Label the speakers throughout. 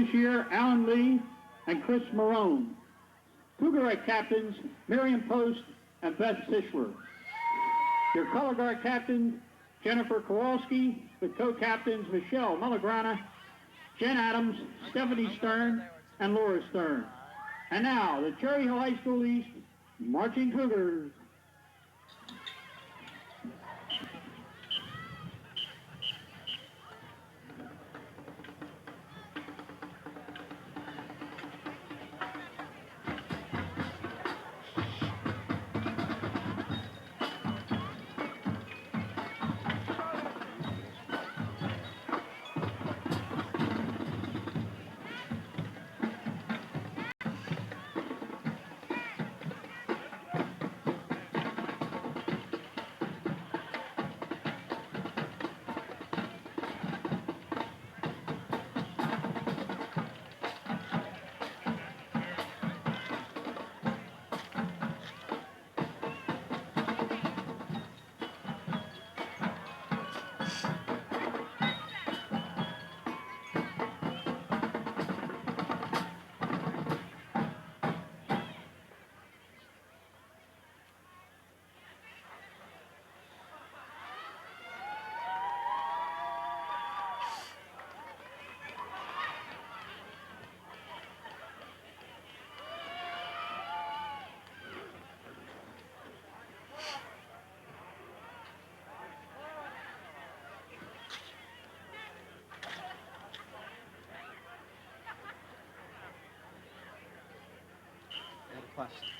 Speaker 1: This year, Alan Lee and Chris Marone. Cougar captains, Miriam Post and Beth Fischler. Your color guard captain, Jennifer Kowalski, with co-captains Michelle Malagrana, Jen Adams, Stephanie Stern, and Laura Stern. And now, the Cherry Hill High School East Marching Cougars.
Speaker 2: Question.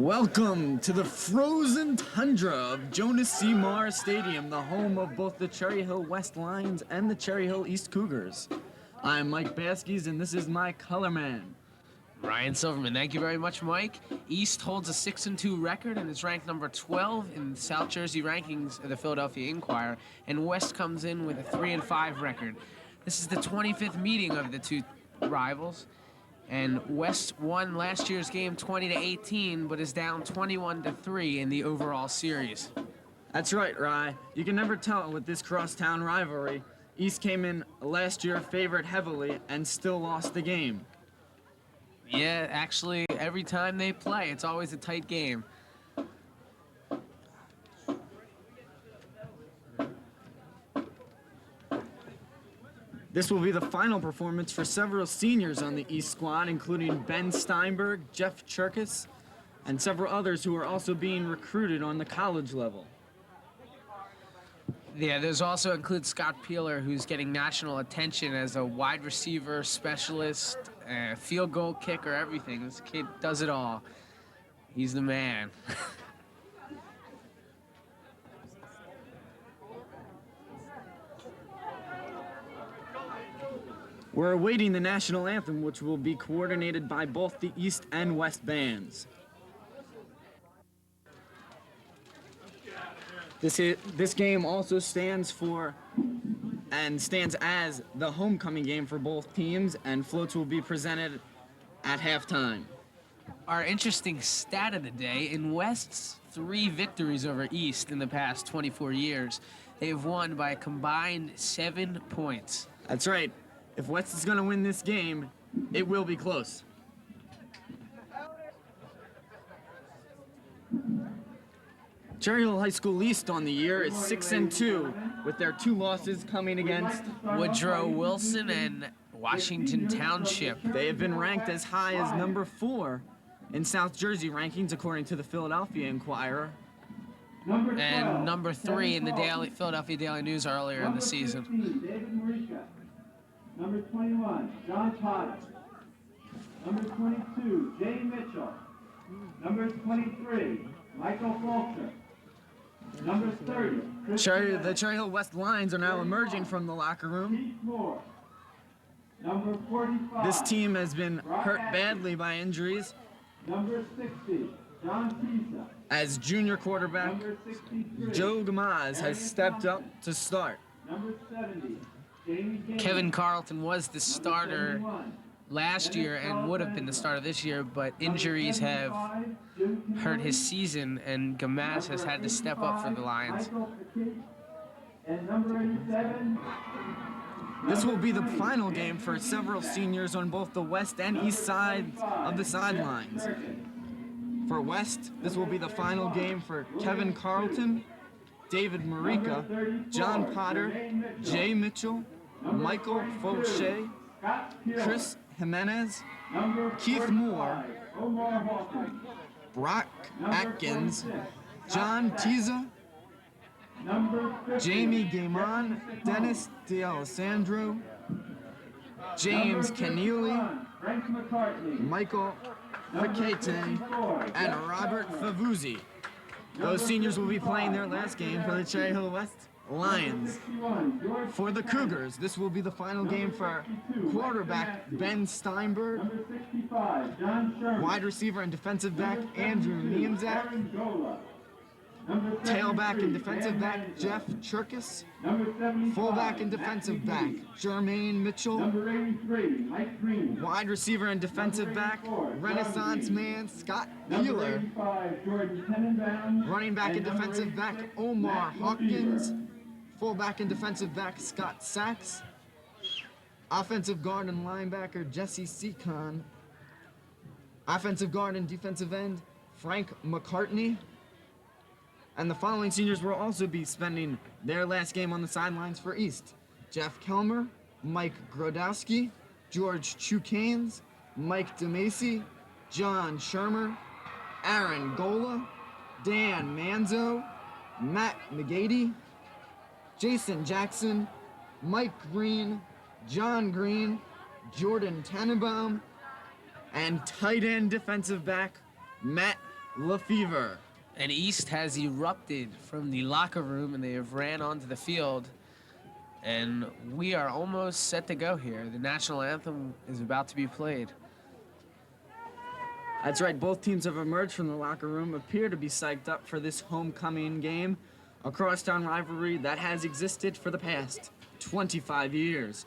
Speaker 3: Welcome to the frozen tundra of Jonas C. Mars Stadium, the home of both the Cherry Hill West Lions and the Cherry Hill East Cougars. I'm Mike Baskies, and this is my color man.
Speaker 4: Ryan Silverman, thank you very much, Mike. East holds a 6-2 record and is ranked number 12 in South Jersey rankings of the Philadelphia Inquirer, and West comes in with a 3-5 record. This is the 25th meeting of the two rivals, and West won last year's game 20-18, but is down 21-3 in the overall series.
Speaker 3: That's right, Rye. You can never tell with this crosstown rivalry. East came in last year favored heavily and still lost the game.
Speaker 4: Yeah, actually, every time they play, it's always a tight game.
Speaker 3: This will be the final performance for several seniors on the East squad, including Ben Steinberg, Jeff Cherkis, and several others who are also being recruited on the college level.
Speaker 4: Yeah, there's also includes Scott Peeler, who's getting national attention as a wide receiver specialist, field goal kicker, everything. This kid does it all. He's the man.
Speaker 3: We're awaiting the national anthem, which will be coordinated by both the East and West bands. This game also stands as the homecoming game for both teams, and floats will be presented at halftime.
Speaker 4: Our interesting stat of the day, in West's 3 victories over East in the past 24 years, they have won by a combined 7 points.
Speaker 3: That's right. If West is going to win this game, it will be close. Cherry Hill High School East on the year is 6-2, with their 2 losses coming against
Speaker 4: Woodrow Wilson and Washington Township.
Speaker 3: They have been ranked as high as number 4 in South Jersey rankings, according to the Philadelphia Inquirer.
Speaker 4: And number 3 in the Philadelphia Daily News earlier in the season.
Speaker 1: Number 21, John Potter. Number 22, Jay Mitchell. Number 23, Michael Fulcher. Number 30,
Speaker 3: The Cherry Hill West Lions are now emerging from the locker room.
Speaker 1: Keith Moore. Number 45,
Speaker 3: This team has been hurt badly by injuries,
Speaker 1: number 60, John Pisa.
Speaker 3: as junior quarterback
Speaker 1: Number 63,
Speaker 3: Joe Gamaz has stepped up to start.
Speaker 1: number 70, Jamie Gaines.
Speaker 4: Kevin Carlton was the starter last year and would have been the starter this year, but injuries have hurt his season, and Gamaz has had to step up for the Lions.
Speaker 1: And number 87,
Speaker 3: This will be the final game for several seniors on both the west and east sides of the sidelines. For West, this will be the final game for Kevin Carlton, David Marika, John Potter, Jay Mitchell, Michael Fauché, Chris Jimenez, Keith Moore,
Speaker 1: Omar Hawkins.
Speaker 3: Brock Atkins, John Tiza,
Speaker 1: Number 50,
Speaker 3: Jamie Gaiman, Dennis D'Alessandro, James Keneally,
Speaker 1: Frank McCartney.
Speaker 3: Michael Fakete, and Robert Favuzzi. Those seniors will be playing their last game for the Cherry Hill West Lions.
Speaker 1: 61, George.
Speaker 3: For the Cougars, this will be the final game for quarterback Ben Steinberg,
Speaker 1: Number 65, John Sherman.
Speaker 3: wide receiver and defensive back Andrew Niemzak,
Speaker 1: Aaron Gola. Number
Speaker 3: tailback
Speaker 1: 73,
Speaker 3: and defensive
Speaker 1: Dan
Speaker 3: back
Speaker 1: Anderson.
Speaker 3: Jeff Cherkis,
Speaker 1: Number 75,
Speaker 3: fullback and
Speaker 1: Matt
Speaker 3: defensive back
Speaker 1: McGee.
Speaker 3: Jermaine Mitchell,
Speaker 1: Number 83, Mike Green.
Speaker 3: wide receiver and defensive back Renaissance man Scott
Speaker 1: Number
Speaker 3: Peeler,
Speaker 1: 85, Jordan Tenenbaum.
Speaker 3: running back and
Speaker 1: number
Speaker 3: defensive back
Speaker 1: 86,
Speaker 3: Omar
Speaker 1: Matt
Speaker 3: Hawkins,
Speaker 1: Lefevre.
Speaker 3: fullback and defensive back Scott Sachs, offensive guard and linebacker Jesse Seacon, offensive guard and defensive end Frank McCartney. And the following seniors will also be spending their last game on the sidelines for East: Jeff Kelmer, Mike Grodowski, George Chukanes, Mike DeMacy, John Shermer, Aaron Gola, Dan Manzo, Matt McGady, Jason Jackson, Mike Green, John Green, Jordan Tannenbaum, and tight end defensive back Matt Lefevre.
Speaker 4: And East has erupted from the locker room and they have ran onto the field. And we are almost set to go here. The national anthem is about to be played.
Speaker 3: That's right, both teams have emerged from the locker room, appear to be psyched up for this homecoming game, a crosstown rivalry that has existed for the past 25 years.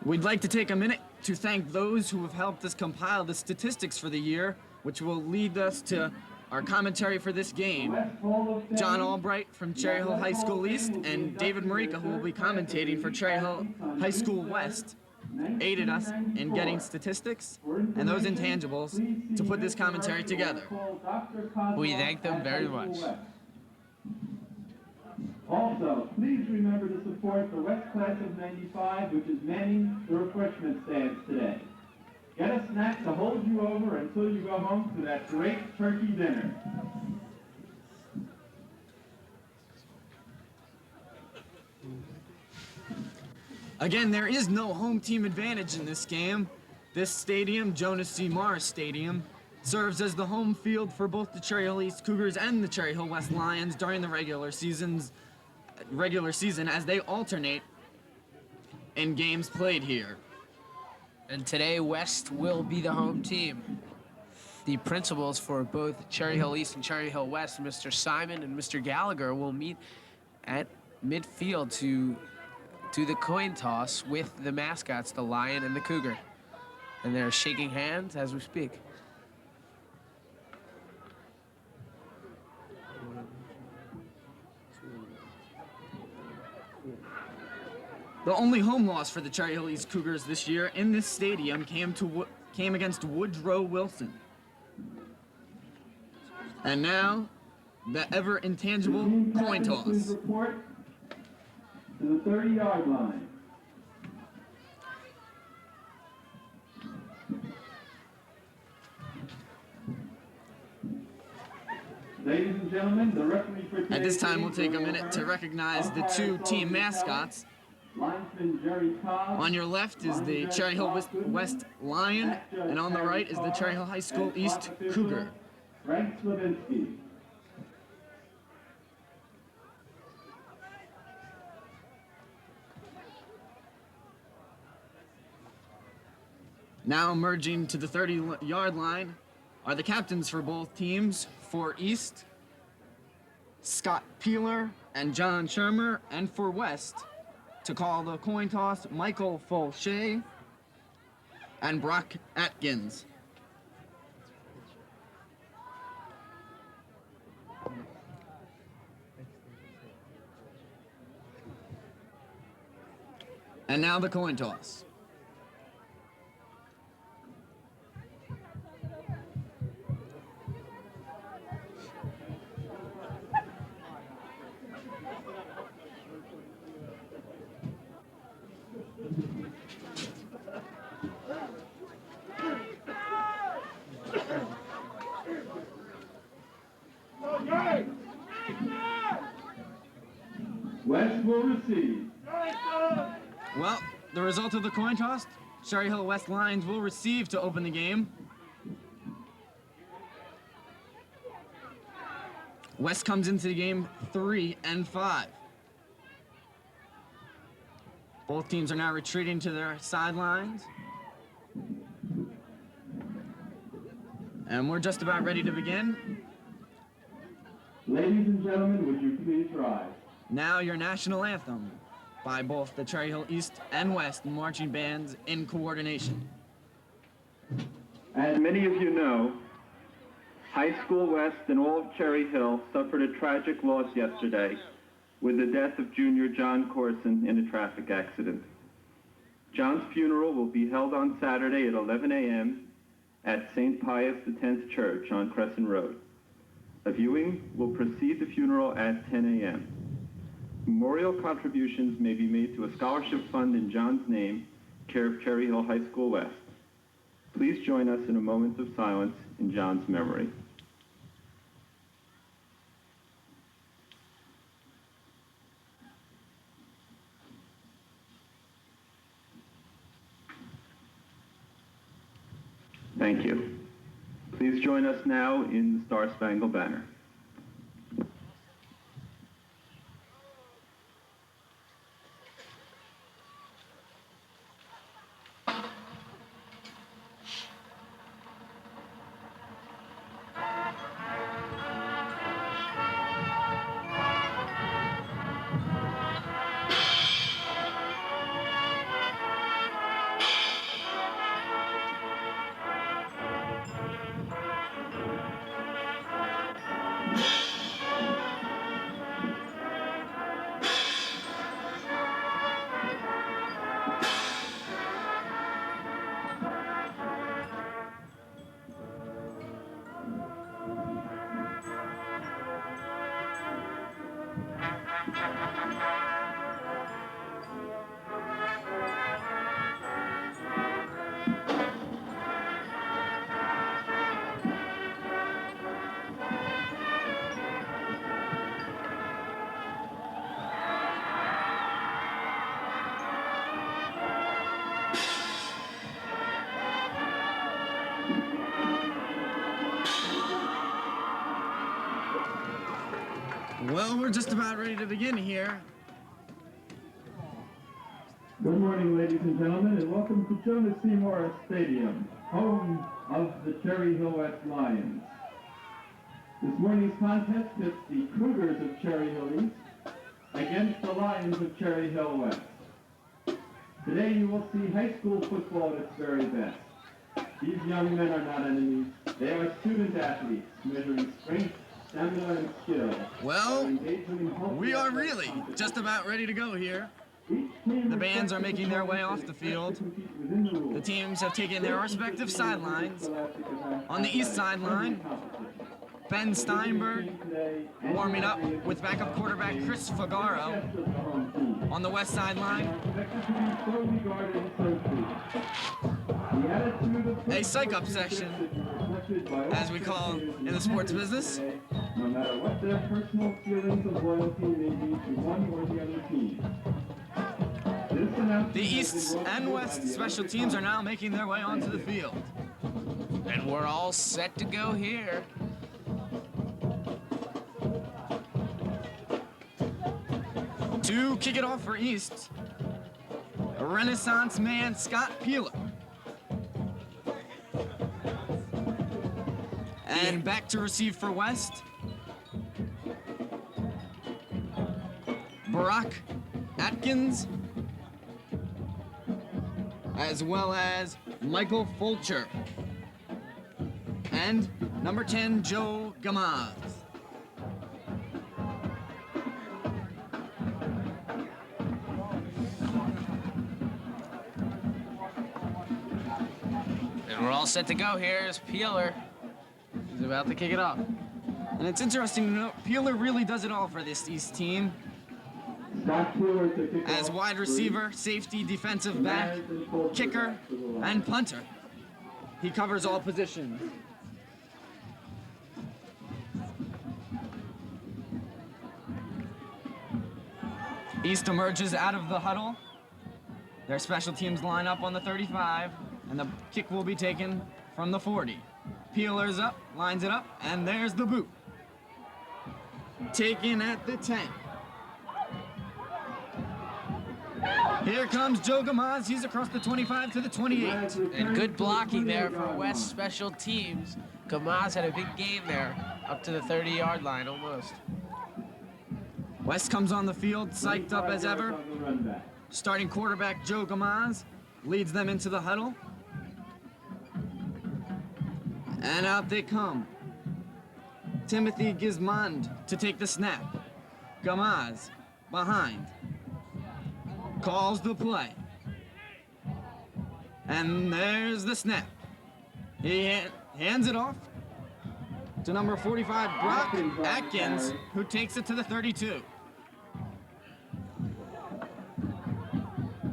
Speaker 3: We'd like to take a minute to thank those who have helped us compile the statistics for the year, which will lead us to our commentary for this game. John Albright from Cherry Hill High School East and David Marika, who will be commentating for Cherry Hill High School West, aided us in getting statistics and those intangibles to put this commentary together.
Speaker 4: We thank them very much.
Speaker 1: Also, please remember to support the West Class of 95, which is manning the refreshment stands today. Get a snack to hold you over until you go home to that great turkey dinner.
Speaker 3: Again, there is no home team advantage in this game. This stadium, Jonas C. Morris Stadium, serves as the home field for both the Cherry Hill East Cougars and the Cherry Hill West Lions during the regular season as they alternate in games played here.
Speaker 4: And today, West will be the home team. The principals for both Cherry Hill East and Cherry Hill West, Mr. Simon and Mr. Gallagher, will meet at midfield to do the coin toss with the mascots, the Lion and the Cougar. And they're shaking hands as we speak.
Speaker 3: The only home loss for the Cherry Hill East Cougars this year in this stadium came against Woodrow Wilson. And now, the ever intangible coin toss.
Speaker 1: Report to the 30-yard line. Ladies and gentlemen, the referee for
Speaker 3: At this time, we'll take a minute to recognize the two team mascots.
Speaker 1: Linesman Jerry Cobb.
Speaker 3: On your left is the Cherry Hill West Lion, and on the right is the Cherry Hill High School East Cougar.
Speaker 1: Frank Slavinsky.
Speaker 3: Now emerging to the 30-yard line are the captains for both teams. For East, Scott Peeler and John Shermer, and for West, to call the coin toss, Michael Folshay and Brock Atkins. And now the coin toss.
Speaker 1: West will receive.
Speaker 3: Well, the result of the coin toss, Cherry Hill West Lions will receive to open the game. West comes into the game 3-5. Both teams are now retreating to their sidelines. And we're just about ready to begin.
Speaker 1: Ladies and gentlemen, would you please rise?
Speaker 3: Now your national anthem by both the Cherry Hill East and West marching bands in coordination.
Speaker 1: As many of you know, High School West and all of Cherry Hill suffered a tragic loss yesterday with the death of junior John Corson in a traffic accident. John's funeral will be held on Saturday at 11 a.m. at St. Pius X Church on Crescent Road. A viewing will precede the funeral at 10 a.m. Memorial contributions may be made to a scholarship fund in John's name, care of Cherry Hill High School West.
Speaker 5: Please join us in a moment of silence in John's memory. Thank you. Please join us now in the Star-Spangled Banner.
Speaker 3: Well, we're just about ready to begin here.
Speaker 5: Good morning, ladies and gentlemen, and welcome to Jonas C. Morris Stadium, home of the Cherry Hill West Lions. This morning's contest pits the Cougars of Cherry Hill East against the Lions of Cherry Hill West. Today you will see high school football at its very best. These young men are not enemies. They are student athletes measuring strength, stamina, and skill.
Speaker 3: Well, we are really just about ready to go here. The bands are making their way off the field. The teams have taken their respective sidelines. On the east sideline, Ben Steinberg warming up with backup quarterback Chris Fagaro. On the west sideline, a psych-up session, as we call in the sports business.
Speaker 5: No matter what their personal feelings of loyalty may be to one or the other team.
Speaker 3: The East and West special teams are now making their way onto the field.
Speaker 4: And we're all set to go here.
Speaker 3: To kick it off for East, a Renaissance man, Scott Peeler. And back to receive for West, Barack Atkins, as well as Michael Fulcher. And number 10, Joe Gamaz.
Speaker 4: And we're all set to go here as Peeler is about to kick it off.
Speaker 3: And it's interesting to note, Peeler really does it all for this East team. As wide receiver, safety, defensive back, kicker, and punter. He covers all positions. East emerges out of the huddle. Their special teams line up on the 35, and the kick will be taken from the 40. Peeler's up, lines it up, and there's the boot. Taken at the 10. Here comes Joe Gamaz. He's across the 25 to the 28.
Speaker 4: And good blocking there for West special teams. Gamaz had a big game there, up to the 30-yard line almost.
Speaker 3: West comes on the field, psyched up as ever. Starting quarterback Joe Gamaz leads them into the huddle. And out they come. Timothy Gizmond to take the snap. Gamaz behind. Calls the play. And there's the snap. He hands it off to number 45, Brock Atkins, who takes it to the 32.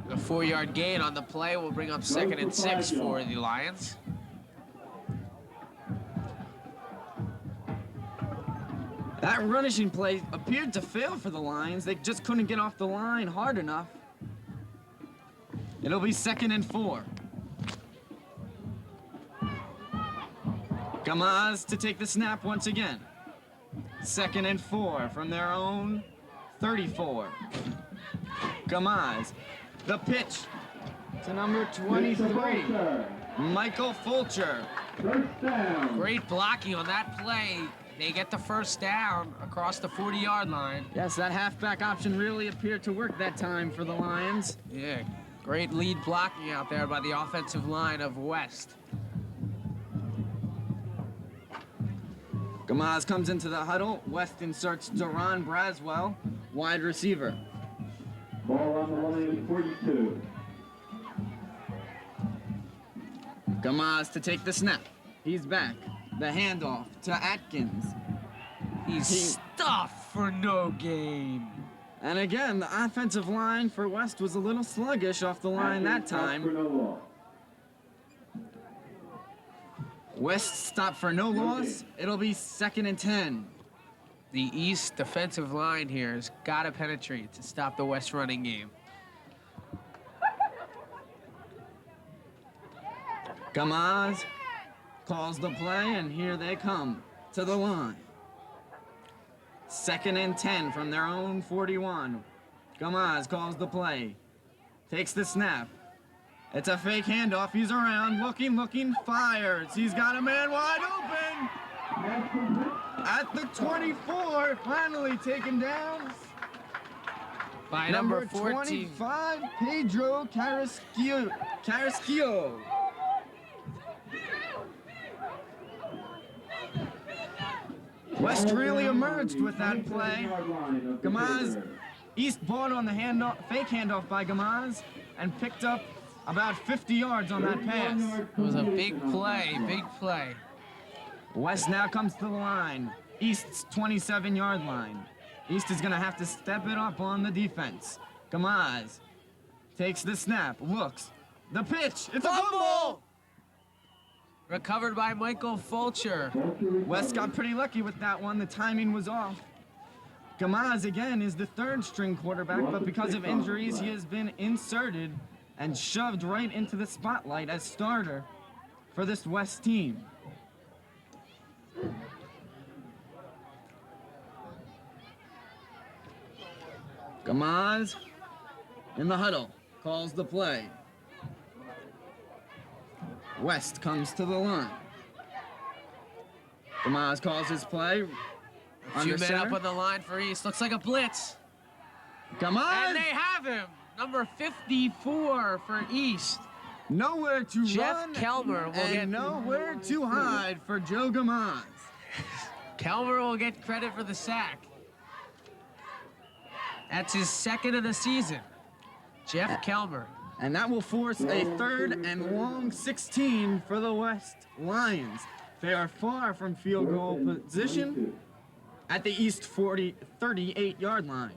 Speaker 4: A 4-yard gain on the play will bring up 2nd and 6 for the Lions.
Speaker 3: That rushing play appeared to fail for the Lions. They just couldn't get off the line hard enough. It'll be 2nd and 4. Gamaz to take the snap once again. 2nd and 4 from their own 34. Gamaz, the pitch to number 23, Michael Fulcher.
Speaker 5: First down.
Speaker 4: Great blocking on that play. They get the first down across the 40-yard line.
Speaker 3: Yes, that halfback option really appeared to work that time for the Lions.
Speaker 4: Yeah, great lead blocking out there by the offensive line of West.
Speaker 3: Gamaz comes into the huddle. West inserts Duran Braswell, wide receiver.
Speaker 5: Ball on the line, 42.
Speaker 3: Gamaz to take the snap. He's back. The handoff to Atkins.
Speaker 4: He's stuffed for no gain.
Speaker 3: And again, the offensive line for West was a little sluggish off the line that
Speaker 5: For
Speaker 3: time.
Speaker 5: no loss.
Speaker 3: West stopped for no loss. It'll be 2nd and 10.
Speaker 4: The East defensive line here has got to penetrate to stop the West running game.
Speaker 3: Gamaz calls the play, and here they come to the line. 2nd and 10 from their own 41. Gamaz calls the play. Takes the snap. It's a fake handoff. He's around, looking, fires. He's got a man wide open. At the 24, finally taken down.
Speaker 4: By number 14.
Speaker 3: 25, Pedro Carrasquillo. West really emerged with that play. Gamaz, East bought on the fake handoff by Gamaz and picked up about 50 yards on that pass.
Speaker 4: It was a big play, big play.
Speaker 3: West now comes to the line. East's 27-yard line. East is going to have to step it up on the defense. Gamaz takes the snap, looks. The pitch, it's a fumble!
Speaker 4: Recovered by Michael Fulcher.
Speaker 3: West got pretty lucky with that one. The timing was off. Gamaz, again, is the 3rd-string quarterback, but because of injuries, he has been inserted and shoved right into the spotlight as starter for this West team. Gamaz in the huddle, calls the play. West comes to the line. Gamaz calls his play.
Speaker 4: A few men up on the line for East. Looks like a blitz.
Speaker 3: Gamaz!
Speaker 4: And they have him. Number 54 for East.
Speaker 3: Nowhere to
Speaker 4: Jeff
Speaker 3: run.
Speaker 4: Kelmer will
Speaker 3: and
Speaker 4: get
Speaker 3: nowhere to hide for Joe Gamaz.
Speaker 4: Kelmer will get credit for the sack. That's his 2nd of the season. Jeff Kelmer.
Speaker 3: And that will force a 3rd and long 16 for the West Lions. They are far from field goal position at the East 38-yard line.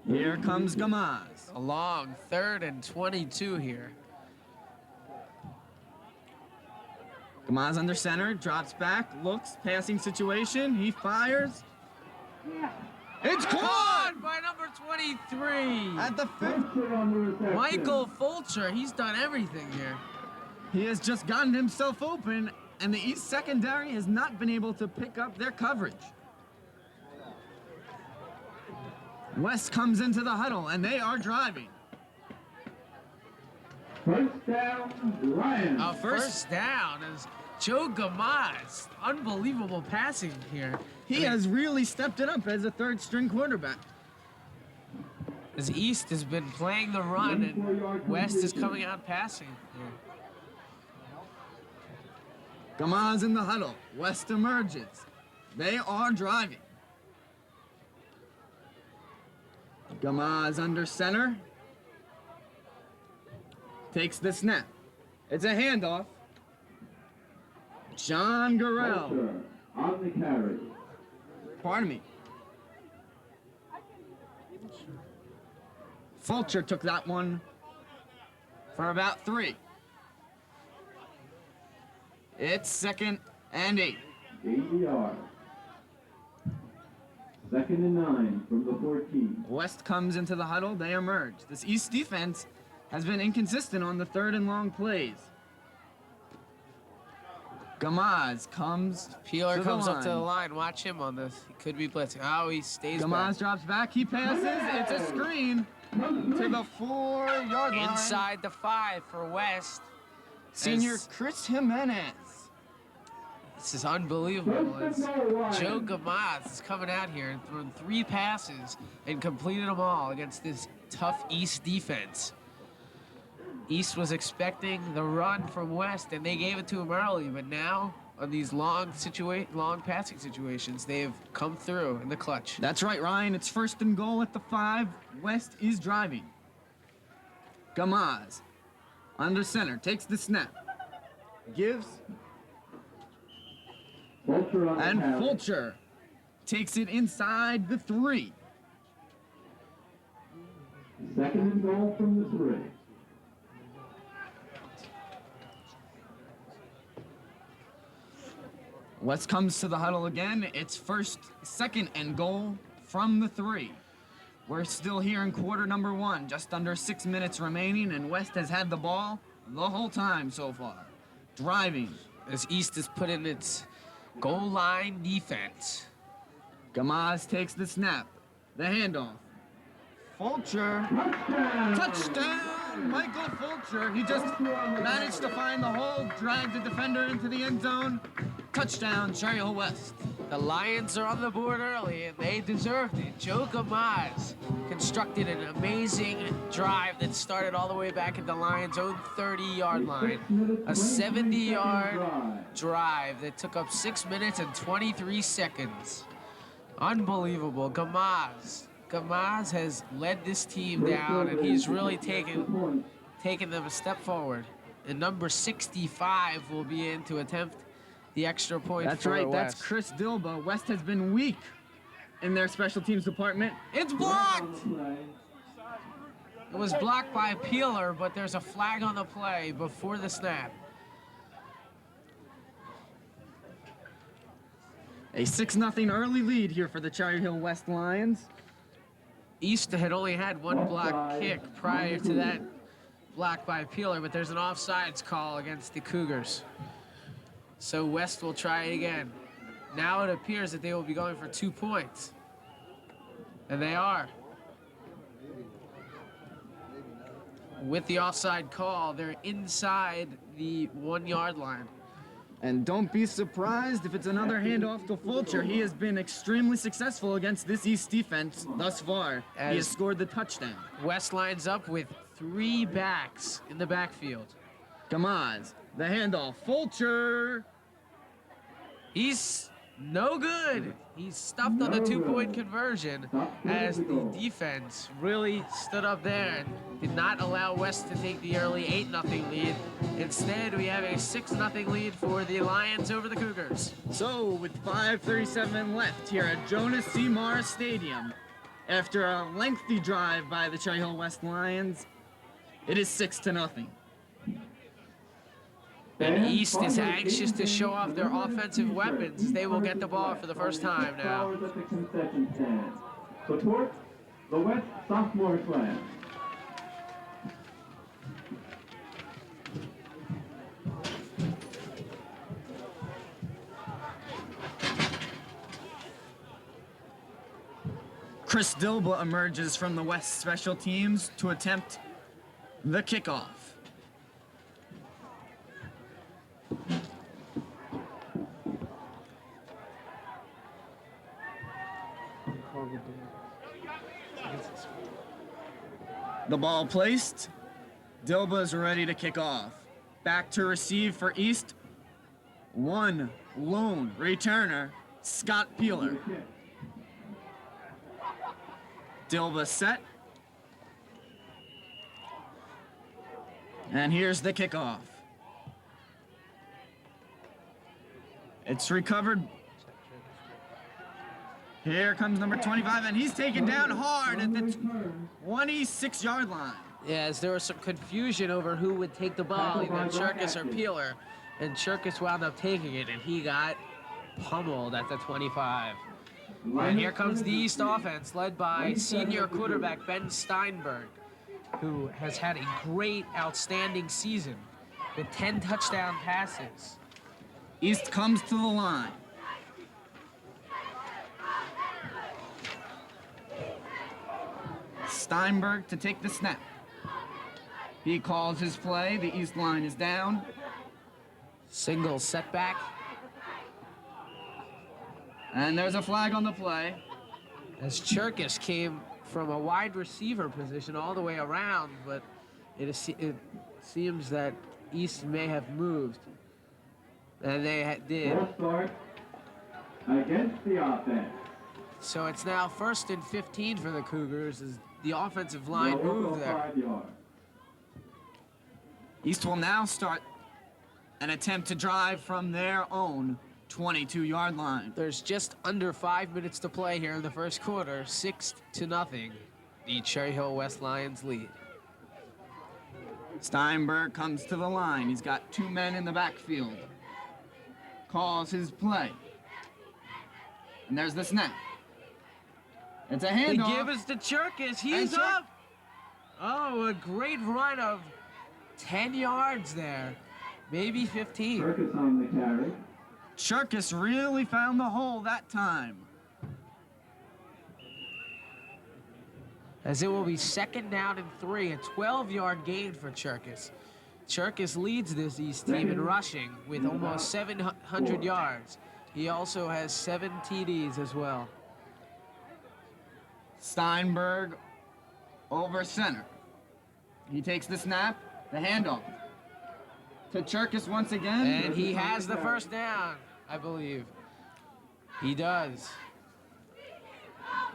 Speaker 3: Here comes Gamaz.
Speaker 4: A long 3rd and 22 here.
Speaker 3: Gamaz under center, drops back, looks, passing situation, he fires. It's caught
Speaker 4: by number 23.
Speaker 3: at the 5th.
Speaker 4: Michael Fulcher, he's done everything here.
Speaker 3: He has just gotten himself open, and the East secondary has not been able to pick up their coverage. West comes into the huddle, and they are driving.
Speaker 5: First down, Lions.
Speaker 4: A first down is Joe Gamaz. Unbelievable passing here.
Speaker 3: He has really stepped it up as a 3rd-string quarterback.
Speaker 4: As East has been playing the run, and West is coming out passing here.
Speaker 3: Gamaz in the huddle. West emerges. They are driving. Gamaz under center. Takes the snap. It's a handoff. John Gurrell.
Speaker 5: Fulcher on the carry.
Speaker 3: Pardon me. Fulcher took that one for about 3. It's 2nd and 8.
Speaker 5: 80 yards. Second and 9 from the 14.
Speaker 3: West comes into the huddle, they emerge. This East defense has been inconsistent on the 3rd and long plays. Gamaz comes
Speaker 4: Peeler
Speaker 3: to
Speaker 4: comes
Speaker 3: the
Speaker 4: up to the
Speaker 3: line.
Speaker 4: line. Watch him on this. He could be blitzing. Oh, he stays
Speaker 3: Gamaz
Speaker 4: back.
Speaker 3: drops back, he passes, it's a screen to the 4-yard line.
Speaker 4: Inside the 5 for West.
Speaker 3: Senior
Speaker 4: as-
Speaker 3: Chris Jimenez.
Speaker 4: This is unbelievable. As Joe Gamaz is coming out here and throwing 3 passes and completed them all against this tough East defense. East was expecting the run from West, and they gave it to him early. But now, on these long passing situations, they have come through in the clutch.
Speaker 3: That's right, Ryan. It's 1st and goal at the 5. West is driving. Gamaz, under center, takes the snap. Gives,
Speaker 5: Fulcher on the
Speaker 3: and
Speaker 5: carry.
Speaker 3: Fulcher takes it inside the 3.
Speaker 5: Second and goal from the 3.
Speaker 3: West comes to the huddle again. It's 2nd and goal from the 3. We're still here in quarter number 1, just under 6 minutes remaining, and West has had the ball the whole time so far. Driving.
Speaker 4: As East has put in its goal line defense.
Speaker 3: Gamaz takes the snap. The handoff. Fulcher. Touchdown! Michael Fulcher. He just managed to find the hole, dragged the defender into the end zone. Touchdown, Cherry Hill West.
Speaker 4: The Lions are on the board early, and they deserved it. Joe Gamaz constructed an amazing drive that started all the way back at the Lions' own 30-yard line. A 70-yard drive that took up 6 minutes and 23 seconds. Unbelievable. Gamaz has led this team down, and he's really taken them a step forward. And number 65 will be in to attempt the extra point.
Speaker 3: That's
Speaker 4: for
Speaker 3: right,
Speaker 4: West.
Speaker 3: that's Chris Dilba. West has been weak in their special teams department.
Speaker 4: It's blocked! It was blocked by Peeler, but there's a flag on the play before the snap.
Speaker 3: A 6-0 early lead here for the Cherry Hill West Lions.
Speaker 4: East had only had one block kick prior to that block by Peeler, but there's an offsides call against the Cougars. So West will try it again. Now it appears that they will be going for 2 points. And they are. With the offside call, they're inside the 1-yard line.
Speaker 3: And don't be surprised if it's another handoff to Fulcher. He has been extremely successful against this East defense thus far. He has scored the touchdown.
Speaker 4: West lines up with 3 backs in the backfield.
Speaker 3: Gamaz, the handoff. Fulcher.
Speaker 4: He's no good. He's stuffed on the 2-point conversion as the defense really stood up there and did not allow West to take the early 8-0 lead. Instead, we have a 6-0 lead for the Lions over the Cougars.
Speaker 3: So, with 5:37 left here at Jonas C. Morris Stadium, after a lengthy drive by the Cherry Hill West Lions, it is 6-0.
Speaker 4: And East is anxious to show off their offensive weapons. They will get the ball for the first time now.
Speaker 5: At the concession stand. Support the West Sophomore Class.
Speaker 3: Chris Dilba emerges from the West special teams to attempt the kickoff. The ball placed. Dilba is ready to kick off. Back to receive for East. One lone returner, Scott Peeler. Dilba set. And here's the kickoff. It's recovered. Here comes number 25, and he's taken down hard at the 26-yard line.
Speaker 4: Yes, there was some confusion over who would take the ball, either Cherkis or Peeler. And Cherkis wound up taking it, and he got pummeled at the 25. And here comes the East offense, led by senior quarterback Ben Steinberg, who has had a great, outstanding season with 10 touchdown passes.
Speaker 3: East comes to the line. Steinberg to take the snap. He calls his play. The East line is down.
Speaker 4: Single setback.
Speaker 3: And there's a flag on the play.
Speaker 4: As Cherkis came from a wide receiver position all the way around, but it seems that East may have moved. And they did.
Speaker 5: Ball start against the offense.
Speaker 4: So it's now 1st and 15 for the Cougars as the offensive line
Speaker 5: The
Speaker 4: moved
Speaker 5: local
Speaker 4: there.
Speaker 5: 5 yards.
Speaker 3: East will now start an attempt to drive from their own 22-yard line.
Speaker 4: There's just under 5 minutes to play here in the first quarter. 6-0. The Cherry Hill West Lions lead.
Speaker 3: Steinberg comes to the line. He's got 2 men in the backfield. Calls his play. And there's the snap. It's a
Speaker 4: The
Speaker 3: handoff.
Speaker 4: give is to Cherkis. He's
Speaker 3: And
Speaker 4: up. Oh, a great run of 10 yards there. Maybe 15.
Speaker 5: Circus on the carry.
Speaker 3: Cherkis really found the hole that time.
Speaker 4: As it will be 2nd down and 3, a 12-yard gain for Cherkis. Cherkis leads this East team in rushing with almost 700 yards. He also has 7 TDs as well.
Speaker 3: Steinberg over center. He takes the snap, the handoff. To Cherkis once again.
Speaker 4: And he has the first down, I believe. He does.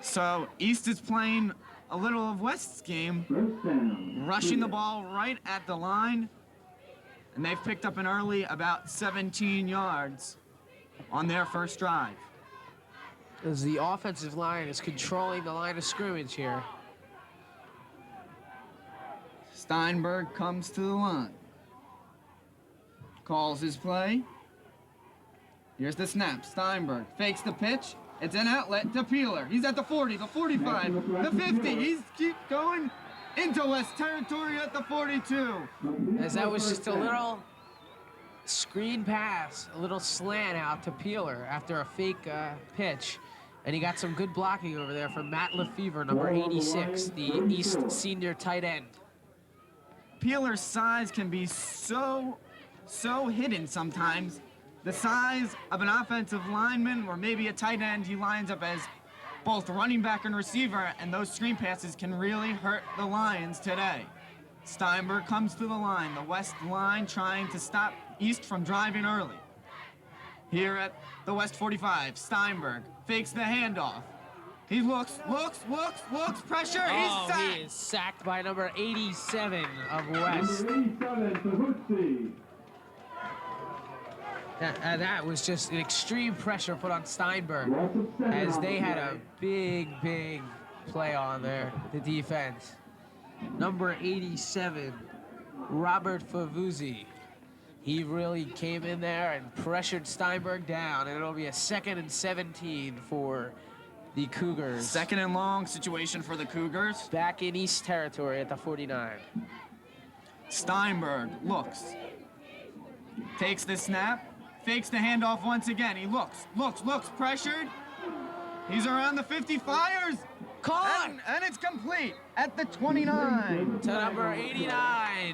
Speaker 3: So East is playing a little of West's game,
Speaker 5: First down.
Speaker 3: rushing the ball right at the line. And they've picked up an early about 17 yards on their first drive.
Speaker 4: As the offensive line is controlling the line of scrimmage here.
Speaker 3: Steinberg comes to the line. Calls his play. Here's the snap. Steinberg fakes the pitch. It's an outlet to Peeler. He's at the 40, the 45, the 50. He's keep going into West territory at the 42.
Speaker 4: As that was just a little screen pass, a little slant out to Peeler after a fake pitch. And he got some good blocking over there from Matt Lefevre, number 86, the East senior tight end.
Speaker 3: Peeler's size can be so hidden sometimes. The size of an offensive lineman or maybe a tight end, he lines up as both running back and receiver, and those screen passes can really hurt the Lions today. Steinberg comes to the line, the West line trying to stop East from driving early. Here at the West 45, Steinberg fakes the handoff. He looks, pressure,
Speaker 4: Oh,
Speaker 3: he's sacked.
Speaker 4: he is sacked by number 87 of West.
Speaker 5: Number 87, Tahutsi.
Speaker 4: That was just an extreme pressure put on Steinberg
Speaker 5: Loss of 7
Speaker 4: as
Speaker 5: on
Speaker 4: they
Speaker 5: the
Speaker 4: had a
Speaker 5: play.
Speaker 4: big play on there, the defense. Number 87, Robert Favuzzi. He really came in there and pressured Steinberg down, and it'll be a 2nd and 17 for the Cougars.
Speaker 3: 2nd and long situation for the Cougars.
Speaker 4: Back in East territory at the 49.
Speaker 3: Steinberg looks, takes the snap, fakes the handoff once again. He looks, pressured. He's around the 50, fires.
Speaker 4: Caught!
Speaker 3: And it's complete at the 29.
Speaker 4: To number 89.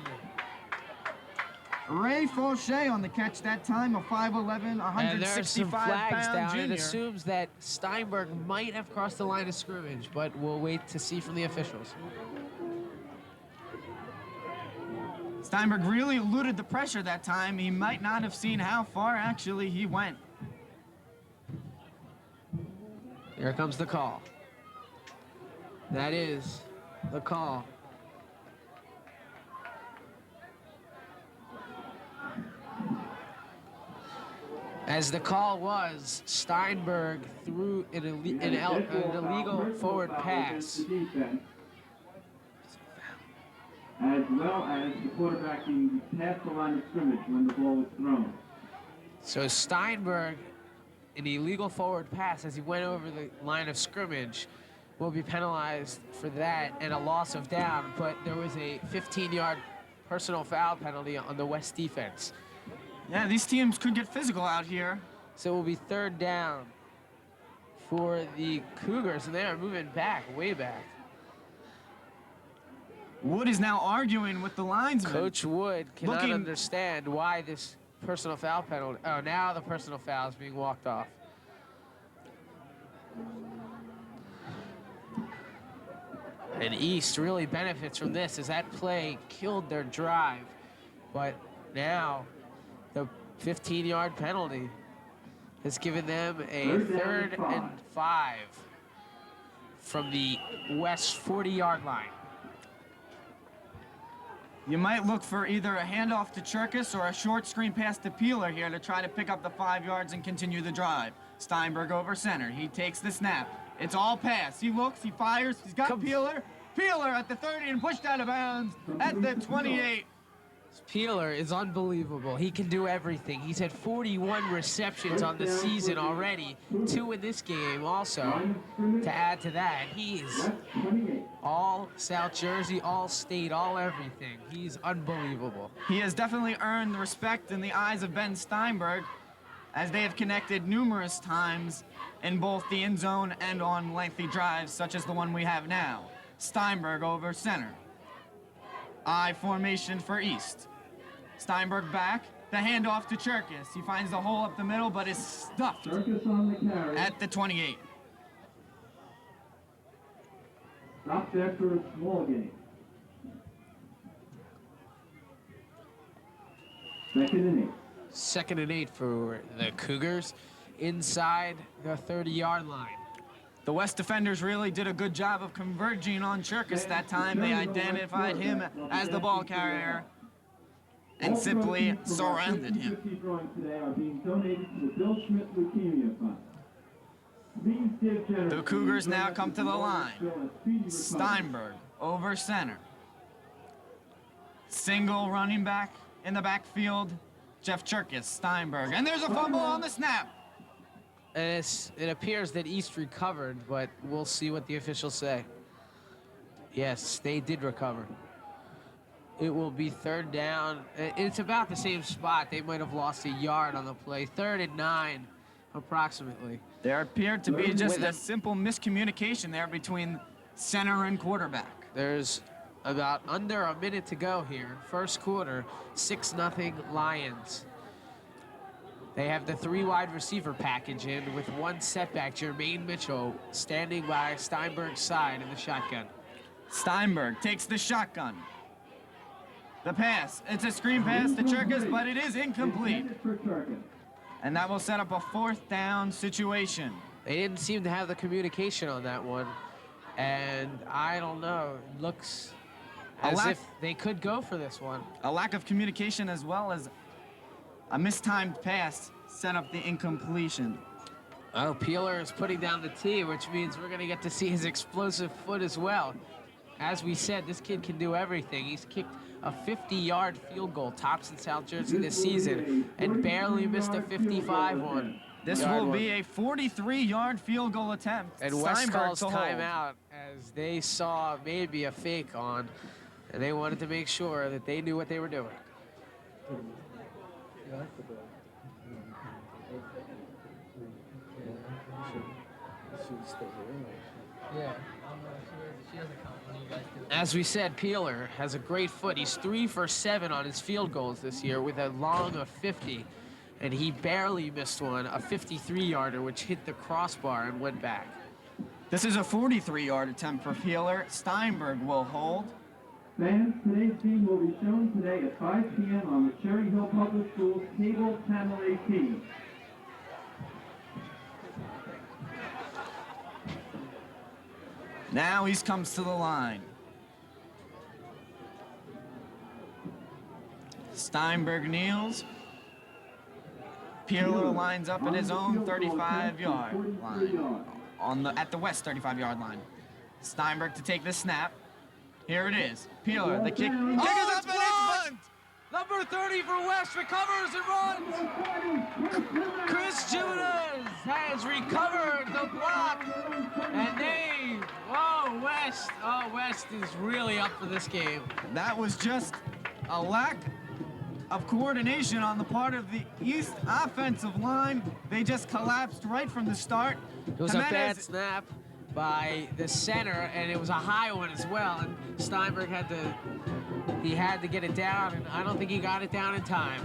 Speaker 3: Ray Fauché on the catch that time, a 5'11",
Speaker 4: And there's some flags
Speaker 3: 165-pound
Speaker 4: down. It
Speaker 3: junior.
Speaker 4: assumes that Steinberg might have crossed the line of scrimmage, but we'll wait to see from the officials.
Speaker 3: Steinberg really eluded the pressure that time. He might not have seen how far actually he went.
Speaker 4: Here comes the call. That is the call. As the call was, Steinberg threw an illegal forward pass.
Speaker 5: As well as the quarterback being past the line of scrimmage when the ball was thrown.
Speaker 4: So Steinberg an illegal forward pass as he went over the line of scrimmage. Will be penalized for that and a loss of down, but there was a 15-yard personal foul penalty on the West defense.
Speaker 3: Yeah, these teams could get physical out here.
Speaker 4: So it will be third down for the Cougars, and they are moving back, way back.
Speaker 3: Wood is now arguing with the linesman.
Speaker 4: Coach Wood cannot understand why this personal foul penalty. Oh, now the personal foul is being walked off. And East really benefits from this, as that play killed their drive. But now the 15-yard penalty has given them a third and 5 from the West 40-yard line.
Speaker 3: You might look for either a handoff to Cherkis or a short screen pass to Peeler here to try to pick up the 5 yards and continue the drive. Steinberg over center. He takes the snap. It's all pass. He looks, he fires, he's got Peeler. Peeler at the 30 and pushed out of bounds at the 28.
Speaker 4: Peeler is unbelievable. He can do everything. He's had 41 receptions on the season already, 2 in this game also. To add to that, he is all South Jersey, all state, all everything. He's unbelievable.
Speaker 3: He has definitely earned the respect in the eyes of Ben Steinberg, as they have connected numerous times in both the end zone and on lengthy drives such as the one we have now. Steinberg over center. I formation for East. Steinberg back. The handoff to Cherkis. He finds the hole up the middle, but is stuffed
Speaker 5: Cherkis on the carry.
Speaker 3: at the 28.
Speaker 5: Stopped after a small gain. Second and 8.
Speaker 4: Second and 8 for the Cougars inside the 30-yard line.
Speaker 3: The West defenders really did a good job of converging on Cherkis that time. They identified him as the ball carrier and simply surrounded him.
Speaker 5: 50 drawings today are being donated to the Bill Schmidt Leukemia Fund. Please give generously.
Speaker 3: The Cougars now come to the line. Steinberg over center. Single running back in the backfield. Jeff Cherkis, Steinberg, and there's a fumble on the snap.
Speaker 4: And it appears that East recovered, but we'll see what the officials say. Yes, they did recover. It will be third down. It's about the same spot. They might have lost a yard on the play. 3rd and 9, approximately.
Speaker 3: There appeared to be just a simple miscommunication there between center and quarterback.
Speaker 4: There's about under a minute to go here. First quarter, 6-0 Lions. They have the 3 wide receiver package in with 1 setback. Jermaine Mitchell standing by Steinberg's side in the shotgun.
Speaker 3: Steinberg takes the shotgun. The pass, it's a screen pass to Cherkis, but it is incomplete. And that will set up a 4th down situation.
Speaker 4: They didn't seem to have the communication on that one. And I don't know, it looks as if they could go for this one.
Speaker 3: A lack of communication as well as a mistimed pass set up the incompletion.
Speaker 4: Oh, Peeler is putting down the tee, which means we're going to get to see his explosive foot as well. As we said, this kid can do everything. He's kicked a 50-yard field goal, tops in South Jersey this season, and barely missed a 55 one.
Speaker 3: This will be a 43-yard field goal attempt.
Speaker 4: And West calls timeout as they saw maybe a fake on, and they wanted to make sure that they knew what they were doing. As we said, Peeler has a great foot. He's 3 for 7 on his field goals this year with a long of 50. And he barely missed one, a 53-yarder, which hit the crossbar and went back.
Speaker 3: This is a 43-yard attempt for Peeler. Steinberg will hold.
Speaker 5: Fans, today's game will be shown today at 5 p.m. on the Cherry Hill Public Schools Cable Channel 18.
Speaker 3: Now he comes to the line. Steinberg kneels. Peeler lines up at his own 35-yard line, at the West 35-yard line. Steinberg to take the snap. Here it is. Peeler, the kick.
Speaker 4: Oh, it's blocked! Number 30 for West recovers and runs. Chris Jimenez recover the block, and West is really up for this game.
Speaker 3: That was just a lack of coordination on the part of the East offensive line. They just collapsed right from the start.
Speaker 4: It was a bad snap by the center, and it was a high one as well, and Steinberg had to get it down, and I don't think he got it down in time.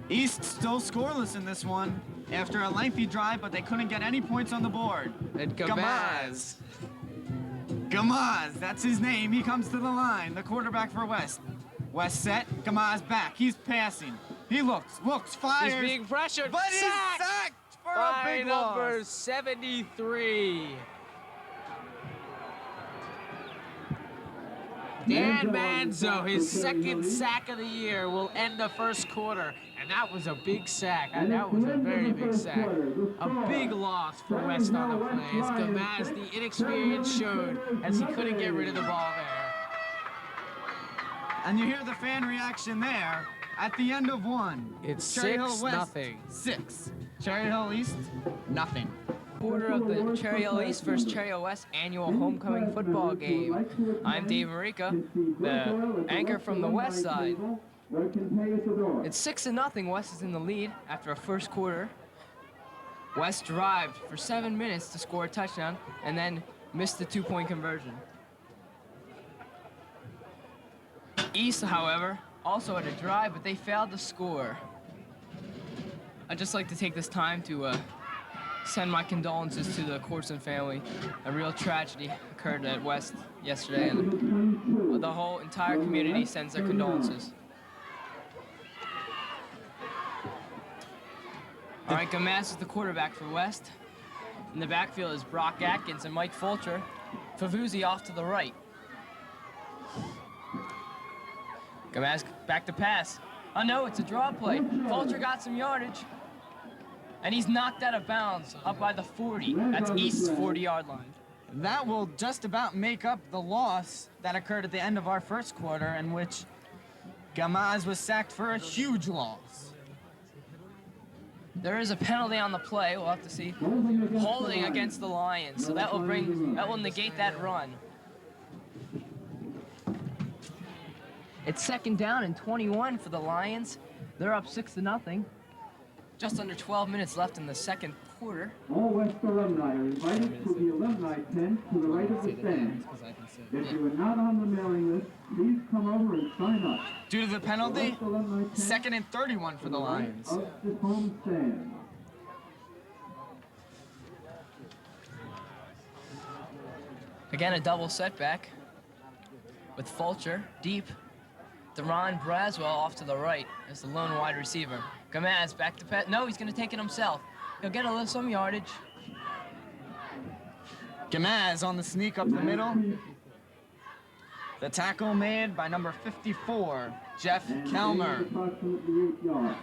Speaker 3: East still scoreless in this one after a lengthy drive, but they couldn't get any points on the board.
Speaker 4: And Gamaz.
Speaker 3: Gamaz, that's his name. He comes to the line, the quarterback for West. West set, Gamaz back. He's passing. He looks, fires.
Speaker 4: He's being pressured.
Speaker 3: But he's sacked for a
Speaker 4: by
Speaker 3: big
Speaker 4: number
Speaker 3: loss.
Speaker 4: 73. Dan Manzo, his second sack of the year, will end the first quarter. And that was a big sack. That was a very big sack. A big loss for West on the play. As Gamaz, the inexperience showed as he couldn't get rid of the ball there.
Speaker 3: And you hear the fan reaction there at the end of one.
Speaker 4: It's
Speaker 3: Cherry Hill West,
Speaker 4: 6-0.
Speaker 3: 6. Cherry Hill East, nothing.
Speaker 2: Quarter of the Cherry Hill East versus Cherry Hill West annual homecoming football game. I'm Dave Marica, the anchor from the West side. It's 6-0. West is in the lead after a first quarter. West drived for 7 minutes to score a touchdown and then missed the 2-point conversion. East, however, also had a drive, but they failed to score. I'd just like to take this time to send my condolences to the Corson family. A real tragedy occurred at West yesterday, and the whole entire community sends their condolences. All right, Gamaz is the quarterback for West. In the backfield is Brock Atkins and Mike Fulcher. Favuzzi off to the right. Gamaz back to pass. Oh no, it's a draw play. Fulcher got some yardage. And he's knocked out of bounds up by the 40. That's East's 40-yard line.
Speaker 3: That will just about make up the loss that occurred at the end of our first quarter, in which Gamaz was sacked for a huge loss.
Speaker 2: There is a penalty on the play. We'll have to see. Holding against the Lions, so that will negate that run. It's 2nd down and 21 for the Lions. They're up 6-0. Just under 12 minutes left in the second quarter.
Speaker 5: All West alumni are invited to the alumni tent to the right of the stand. If you are not on the mailing list, please come over and sign up.
Speaker 3: Due to the penalty,
Speaker 5: West alumni tent
Speaker 3: 2nd and 31 for the Lions.
Speaker 5: of the home stand.
Speaker 2: Again, a double setback with Fulcher deep. Deron Braswell off to the right as the lone wide receiver. Gamaz back to pass. No, he's going to take it himself. He'll get some yardage.
Speaker 3: Gamaz on the sneak up the middle. The tackle made by number 54, Jeff Kelmer.
Speaker 5: Approximately 8 yards.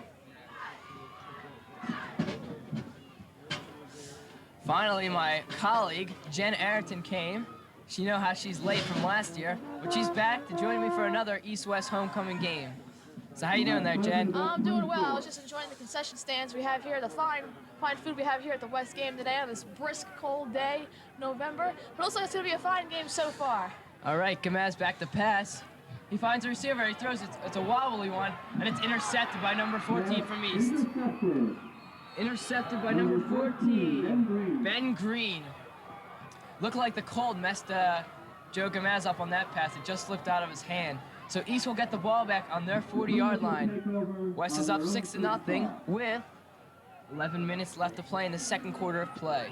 Speaker 2: Finally, my colleague, Jen Ayrton, came. She know how she's late from last year, but she's back to join me for another East-West homecoming game. So how you doing there, Jen?
Speaker 6: I'm doing well. I was just enjoying the concession stands we have here, the fine food we have here at the West game today on this brisk, cold day, November. But it looks like it's going to be a fine game so far.
Speaker 2: All right, Gamaz back to pass. He finds a receiver, he throws it. It's a wobbly one, and it's intercepted by number 14 from East. Intercepted by number 14, Ben Green. Looked like the cold messed Joe Gamaz up on that pass. It just slipped out of his hand. So East will get the ball back on their 40-yard line. West is up 6-0 with 11 minutes left to play in the second quarter of play.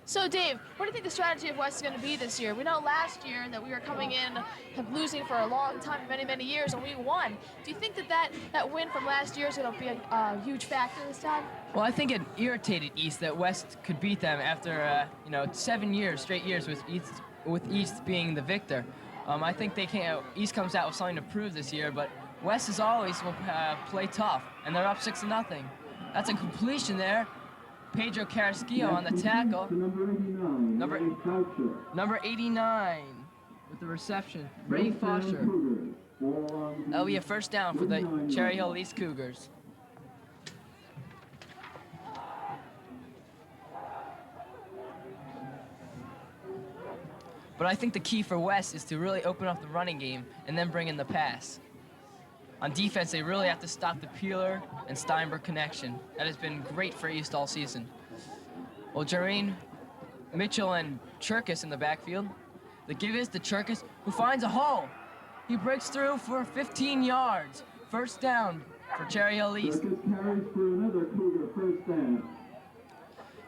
Speaker 6: So, Dave, what do you think the strategy of West is going to be this year? We know last year that we were coming in losing for a long time, many, many years, and we won. Do you think that win from last year is going to be a huge factor this time?
Speaker 2: Well, I think it irritated East that West could beat them after 7 straight years with East being the victor. I think East comes out with something to prove this year, but West is always will play tough, and they're up 6-0. That's a completion there. Pedro Carrasquillo on the tackle. Number 89 with the reception. Ray Foster. That'll be a first down for the Cherry Hill East Cougars. But I think the key for West is to really open up the running game and then bring in the pass. On defense, they really have to stop the Peeler and Steinberg connection. That has been great for East all season. Well, Jareen, Mitchell, and Cherkis in the backfield. The give is to Cherkis, who finds a hole. He breaks through for 15 yards. First down for Cherry Hill East.
Speaker 5: Cherkis carries for another Cougar first down.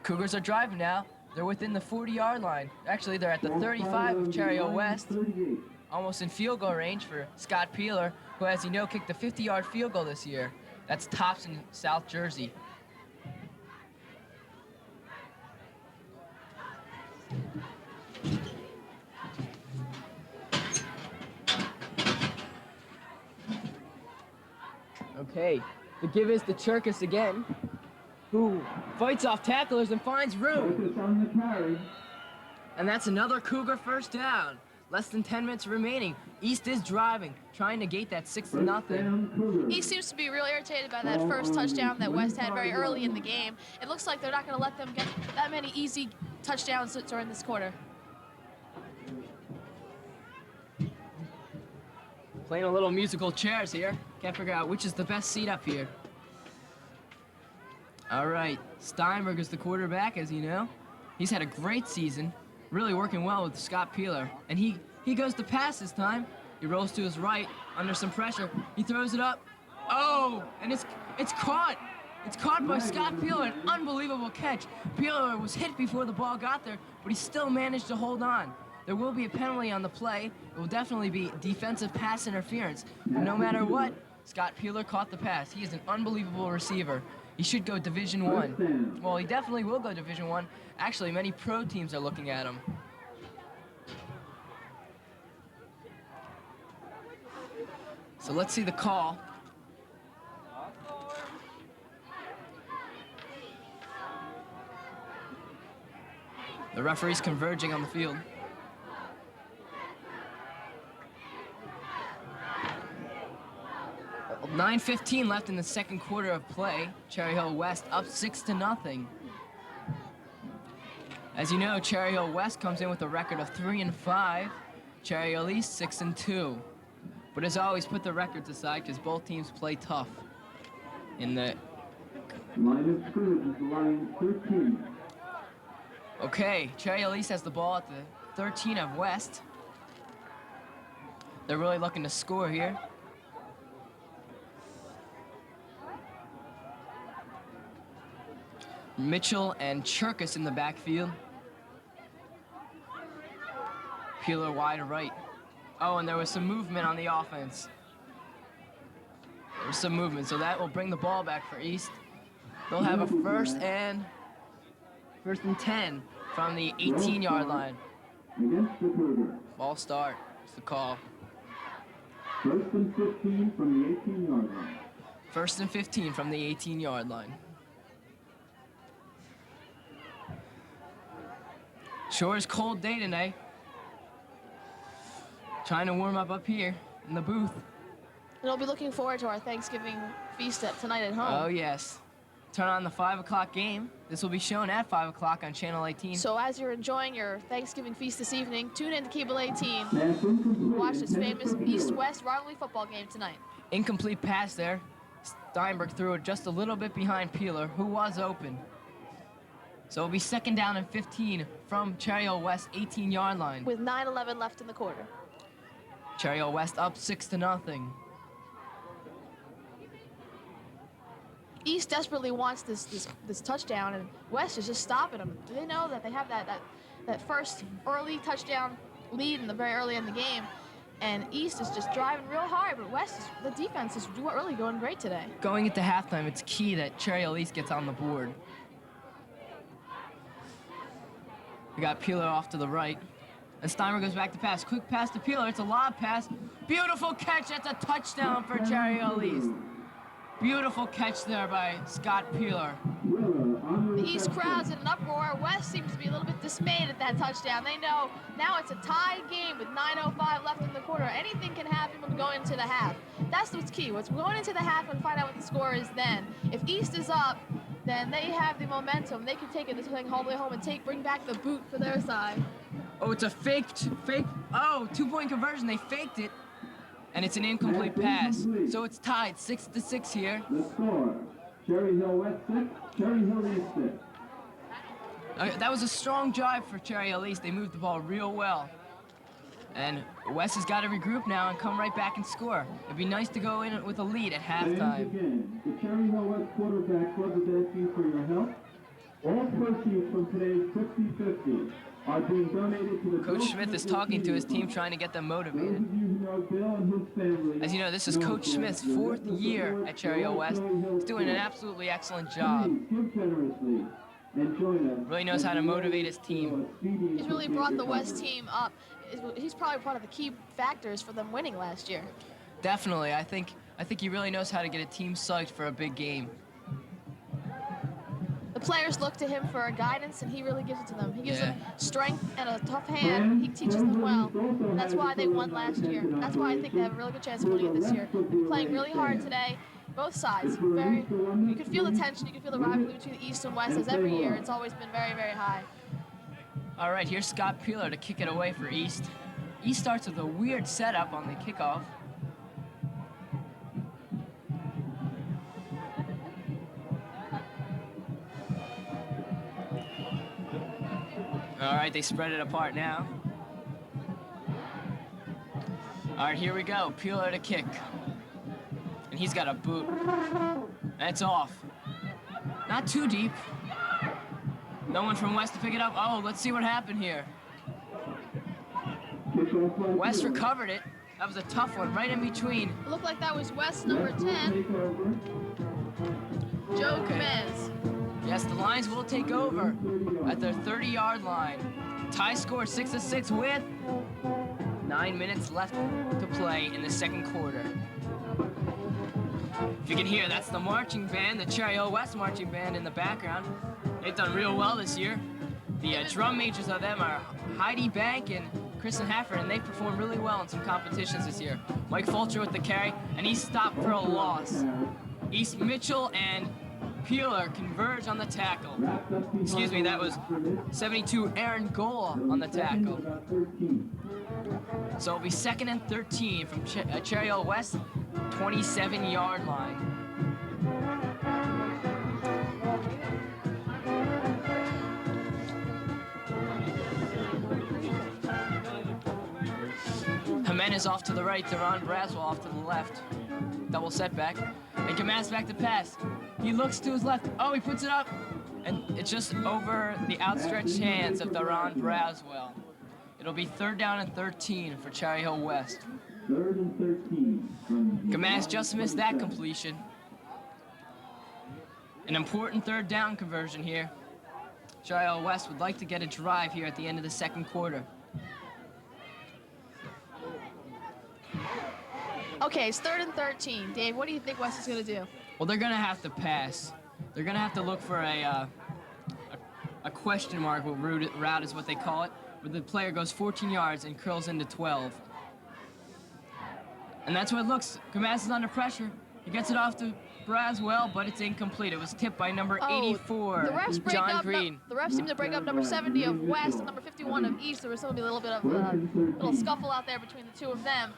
Speaker 2: Cougars are driving now. They're within the 40-yard line. Actually, they're at the 35 of Cherry Hill West.
Speaker 5: 38.
Speaker 2: Almost in field goal range for Scott Peeler, who, as you know, kicked a 50-yard field goal this year. That's tops in South Jersey. Okay, the give is to Cherkis again, who fights off tacklers and finds room.
Speaker 5: Cherkis on the carry.
Speaker 2: And that's another Cougar first down. Less than 10 minutes remaining. East is driving, trying to gate that 6-0.
Speaker 6: He seems to be really irritated by that first touchdown that West had very early in the game. It looks like they're not going to let them get that many easy touchdowns during this quarter.
Speaker 2: Playing a little musical chairs here. Can't figure out which is the best seat up here. All right, Steinberg is the quarterback, as you know. He's had a great season, really working well with Scott Peeler. And he goes to pass this time. He rolls to his right, under some pressure. He throws it up. Oh, and it's caught. It's caught by Scott Peeler, an unbelievable catch. Peeler was hit before the ball got there, but he still managed to hold on. There will be a penalty on the play. It will definitely be defensive pass interference. But no matter what, Scott Peeler caught the pass. He is an unbelievable receiver. He should go Division I. Well, he definitely will go Division I. Actually, many pro teams are looking at him. So let's see the call. The referee's converging on the field. .9:15 left in the second quarter of play. Cherry Hill West up 6-0. As you know, Cherry Hill West comes in with a record of 3-5. Cherry Hill East 6-2. But as always, put the records aside because both teams play tough. In the
Speaker 5: line of scrimmage is line 13.
Speaker 2: Okay, Cherry Hill East has the ball at the 13 of West. They're really looking to score here. Mitchell and Cherkis in the backfield. Peeler wide right. Oh, and there was some movement on the offense. There was some movement, so that will bring the ball back for East. They'll have a first and 10 from the 18-yard line.
Speaker 5: Against the Cougars.
Speaker 2: Ball start. It's the call.
Speaker 5: First and 15 from the 18-yard line.
Speaker 2: First and 15 from the 18-yard line. Sure is cold day today. Trying to warm up here in the booth.
Speaker 6: And I'll be looking forward to our Thanksgiving feast tonight at home.
Speaker 2: Oh, yes. Turn on the 5 o'clock game. This will be shown at 5 o'clock on Channel 18.
Speaker 6: So as you're enjoying your Thanksgiving feast this evening, tune in to Cable 18 to watch this famous East-West rivalry football game tonight.
Speaker 2: Incomplete pass there. Steinberg threw it just a little bit behind Peeler, who was open. So it'll be second down and 15 from Cherry Hill West 18-yard line.
Speaker 6: With 9:11 left in the quarter.
Speaker 2: Cherry Hill West up 6-0.
Speaker 6: East desperately wants this touchdown, and West is just stopping them. They know that they have that first early touchdown lead in the very early in the game, and East is just driving real hard, but the defense is really going great today.
Speaker 2: Going into halftime, it's key that Cherry Hill East gets on the board. We got Peeler off to the right. And Steinberg goes back to pass. Quick pass to Peeler. It's a lob pass. Beautiful catch. That's a touchdown for Cherry Hill East. Beautiful catch there by Scott Peeler.
Speaker 6: The East crowd's in an uproar. West seems to be a little bit dismayed at that touchdown. They know now it's a tied game with 9:05 left in the quarter. Anything can happen when we go into the half. That's what's key. We're going into the half and find out what the score is then. If East is up, then they have the momentum. They can take this thing all the way home and bring back the boot for their side.
Speaker 2: Oh, it's a fake. Oh, 2-point conversion. They faked it, and it's an incomplete pass. So it's tied 6-6 here.
Speaker 5: The score, Cherry Hill West 6, Cherry Hill East 6.
Speaker 2: That was a strong drive for Cherry Hill East. They moved the ball real well. And West has got to regroup now and come right back and score. It'd be nice to go in with a lead at halftime.
Speaker 5: Again, the Cherry Hill West Quarterback Club is asking for your help. All proceeds from today's 50-50 are being donated to the
Speaker 2: Coach Smith is talking to his team, trying to get them motivated. As you know, this is Coach Smith's 4th year at Cherry Hill West. He's doing an absolutely excellent job. Really knows how to motivate his team.
Speaker 6: He's really brought the West team up. He's probably one of the key factors for them winning last year.
Speaker 2: Definitely. I think he really knows how to get a team psyched for a big game.
Speaker 6: The players look to him for guidance, and he really gives it to them. He gives them strength and a tough hand. He teaches them well. And that's why they won last year. That's why I think they have a really good chance of winning it this year. They're playing really hard today, both sides. You can feel the tension, you can feel the rivalry between the East and West, as every year. It's always been very, very high.
Speaker 2: All right, here's Scott Peeler to kick it away for East. East starts with a weird setup on the kickoff. All right, they spread it apart now. All right, here we go. Peeler to kick. And he's got a boot. That's off. Not too deep. No one from West to pick it up. Oh, let's see what happened here. West recovered it. That was a tough one, right in between.
Speaker 6: It looked like that was West number 10, Joe Gomez.
Speaker 2: Yes, the Lions will take over at their 30-yard line. Tie score 6-6 with 9 minutes left to play in the second quarter. If you can hear, that's the marching band, the Cherry Hill West marching band in the background. They've done real well this year. The drum majors of them are Heidi Bank and Kristen Hafford, and they performed really well in some competitions this year. Mike Fulcher with the carry, and he stopped for a loss. East Mitchell and Peeler converge on the tackle. Excuse me, that was 72 Aaron Gola on the tackle. So it'll be 2nd and 13 from Cherry Hill West, 27-yard line. Jimenez off to the right, Theron Braswell off to the left. Double setback. And Kamaz back to pass. He looks to his left. Oh, he puts it up. And it's just over the outstretched hands of Theron Braswell. It'll be 3rd down and 13 for Cherry Hill West.
Speaker 5: 3rd and 13.
Speaker 2: Kamaz just missed that completion. An important 3rd down conversion here. Cherry Hill West would like to get a drive here at the end of the second quarter.
Speaker 6: Okay, it's 3rd and 13. Dave, what do you think West is going to do?
Speaker 2: Well, they're going to have to pass. They're going to have to look for a question mark route is what they call it, where the player goes 14 yards and curls into 12. And that's what it looks. Kamaz is under pressure. He gets it off to Braswell, but it's incomplete. It was tipped by number 84, John Green.
Speaker 6: The refs seem to break up number 70 of West and number 51 of East. There was going to be a little bit of a little scuffle out there between the two of them.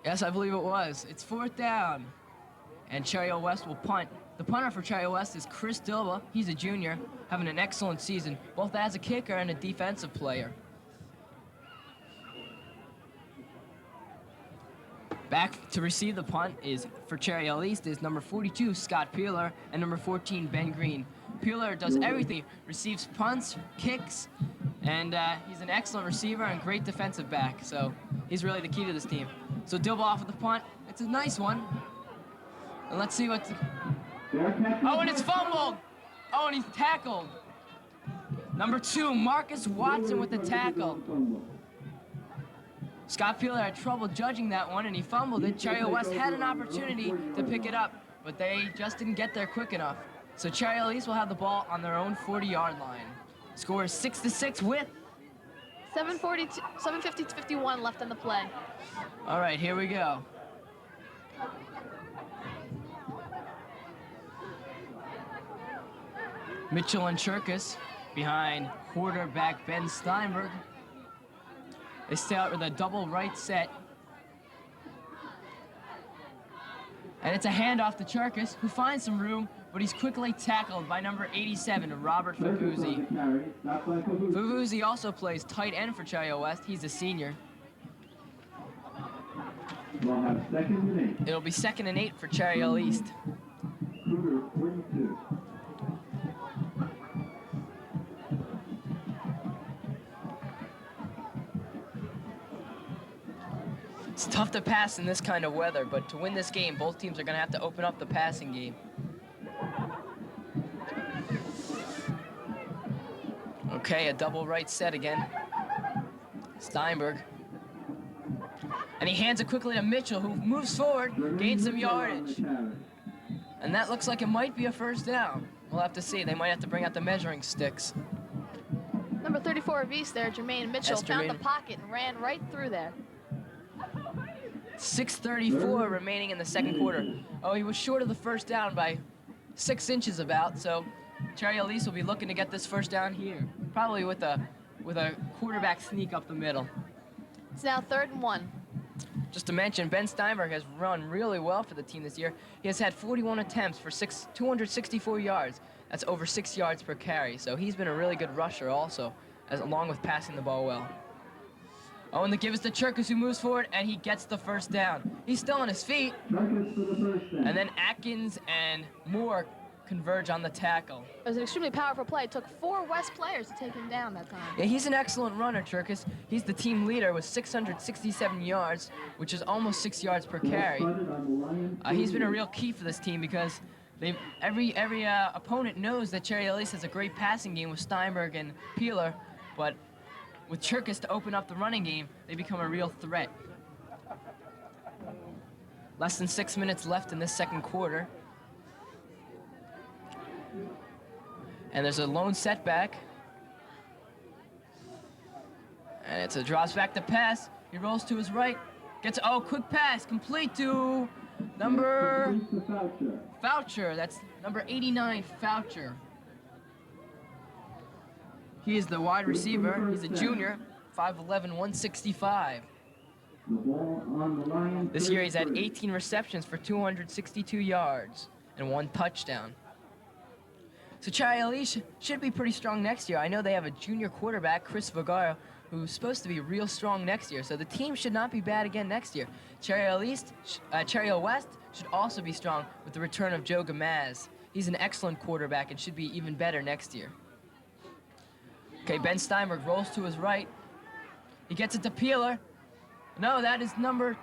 Speaker 2: Yes, I believe it was. It's 4th down, and Cherry Hill West will punt. The punter for Cherry Hill West is Chris Dilba. He's a junior, having an excellent season, both as a kicker and a defensive player. Back to receive the punt is for Cherry Hill East is number 42, Scott Peeler, and number 14, Ben Green. Peeler does everything, receives punts, kicks, and he's an excellent receiver and great defensive back, so he's really the key to this team. So Dilba off with the punt. It's a nice one. And let's see what... Oh, and it's fumbled! Oh, and he's tackled. Number 2, Marcus Watson with the tackle. Scott Peeler had trouble judging that one, and he fumbled it. Cherry Hill West had an opportunity to pick it up, but they just didn't get there quick enough. So Cherry Hill East will have the ball on their own 40-yard line. Score is 6-6 with
Speaker 6: 7:50-51 left in the play.
Speaker 2: All right, here we go. Mitchell and Cherkis behind quarterback Ben Steinberg. They start with a double right set. And it's a handoff to Cherkis, who finds some room, but he's quickly tackled by number 87, Robert Favuzzi. Favuzzi also plays tight end for Cherry West. He's a senior.
Speaker 5: We'll have 2nd and 8.
Speaker 2: It'll be 2nd and 8 for Cherry Hill East.
Speaker 5: Cougar 42.
Speaker 2: It's tough to pass in this kind of weather, but to win this game, both teams are going to have to open up the passing game. Okay, a double right set again. Steinberg. And he hands it quickly to Mitchell, who moves forward, gains some yardage. And that looks like it might be a first down. We'll have to see. They might have to bring out the measuring sticks.
Speaker 6: Number 34 of East there, Jermaine Mitchell, found the pocket and ran right through there.
Speaker 2: 6:34 remaining in the second quarter. Oh, he was short of the first down by 6 inches about, so Cherry Elise will be looking to get this first down here. Probably with a quarterback sneak up the middle.
Speaker 6: It's now 3rd and 1.
Speaker 2: Just to mention, Ben Steinberg has run really well for the team this year. He has had 41 attempts for 264 yards. That's over 6 yards per carry, so he's been a really good rusher also, along with passing the ball well. Oh, and the give is to Cherkis, who moves forward, and he gets the first down. He's still on his feet. And then Atkins and Moore converge on the tackle.
Speaker 6: It was an extremely powerful play. It took 4 West players to take him down that time.
Speaker 2: Yeah, he's an excellent runner, Cherkis. He's the team leader with 667 yards, which is almost 6 yards per carry. He's been a real key for this team because every opponent knows that Cherry Elise has a great passing game with Steinberg and Peeler, but with Cherkis to open up the running game, they become a real threat. Less than 6 minutes left in this second quarter. And there's a lone setback. And it's a drops back to pass. He rolls to his right. Gets, quick pass, complete to number Foucher. That's number 89, Foucher. He is the wide receiver. He's a junior, 5'11", 165. This year he's had 18 receptions for 262 yards and 1 touchdown. So Cherry Elise should be pretty strong next year. I know they have a junior quarterback, Chris Vergara, who's supposed to be real strong next year. So the team should not be bad again next year. Cherry West should also be strong with the return of Joe Gamaz. He's an excellent quarterback and should be even better next year. Okay, Ben Steinberg rolls to his right. He gets it to Peeler. No, that is number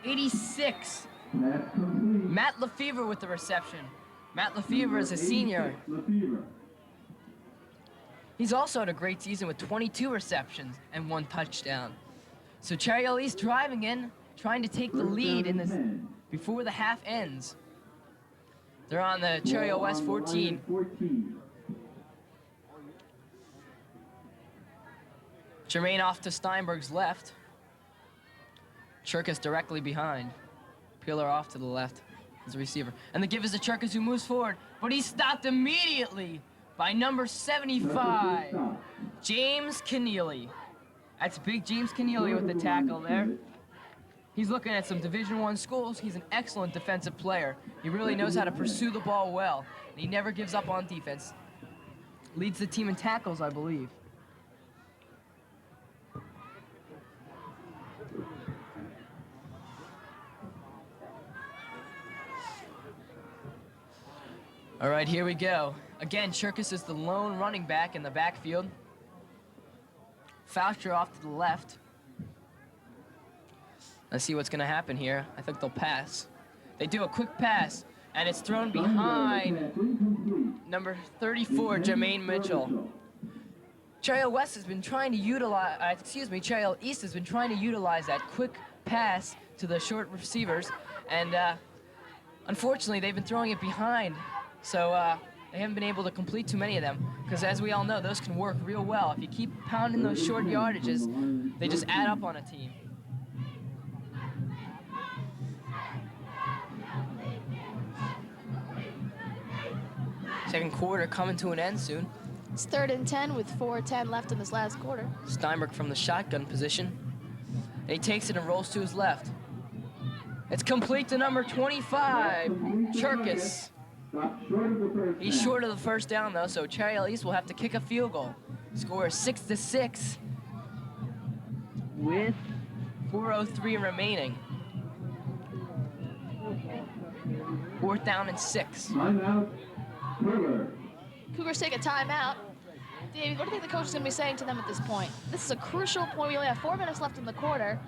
Speaker 2: 86. Matt Lefevre with the reception. Matt Lefevre is a senior. He's also had a great season with 22 receptions and 1 touchdown. So Cherry Elise driving in, trying to take the lead in this before the half ends. They're on the Cherry West 14. Jermaine off to Steinberg's left. Cherkis directly behind. Peeler off to the left as a receiver. And the give is to Cherkis, who moves forward, but he's stopped immediately by number 75, James Keneally. That's big James Keneally with the tackle there. He's looking at some Division I schools. He's an excellent defensive player. He really knows how to pursue the ball well, and he never gives up on defense. Leads the team in tackles, I believe. All right, here we go. Again, Cherkis is the lone running back in the backfield. Foucher off to the left. Let's see what's going to happen here. I think they'll pass. They do a quick pass, and it's thrown behind number 34, Jermaine Mitchell. Cherry West has been trying to utilize, Cherry East has been trying to utilize that quick pass to the short receivers, and unfortunately, they've been throwing it behind. So they haven't been able to complete too many of them, because as we all know, those can work real well. If you keep pounding those short yardages, they just add up on a team. Second quarter coming to an end soon.
Speaker 6: It's 3rd and 10 with 4:10 left in this last quarter.
Speaker 2: Steinberg from the shotgun position. And he takes it and rolls to his left. It's complete to number 25, Cherkis. He's short of the first down though, so Cherry Hill East will have to kick a field goal. Score is 6-6 with 4:03 remaining. 4th down and 6.
Speaker 5: Timeout, Cougars.
Speaker 6: Cougars take a timeout. Dave, what do you think the coach is going to be saying to them at this point? This is a crucial point. We only have 4 minutes left in the quarter.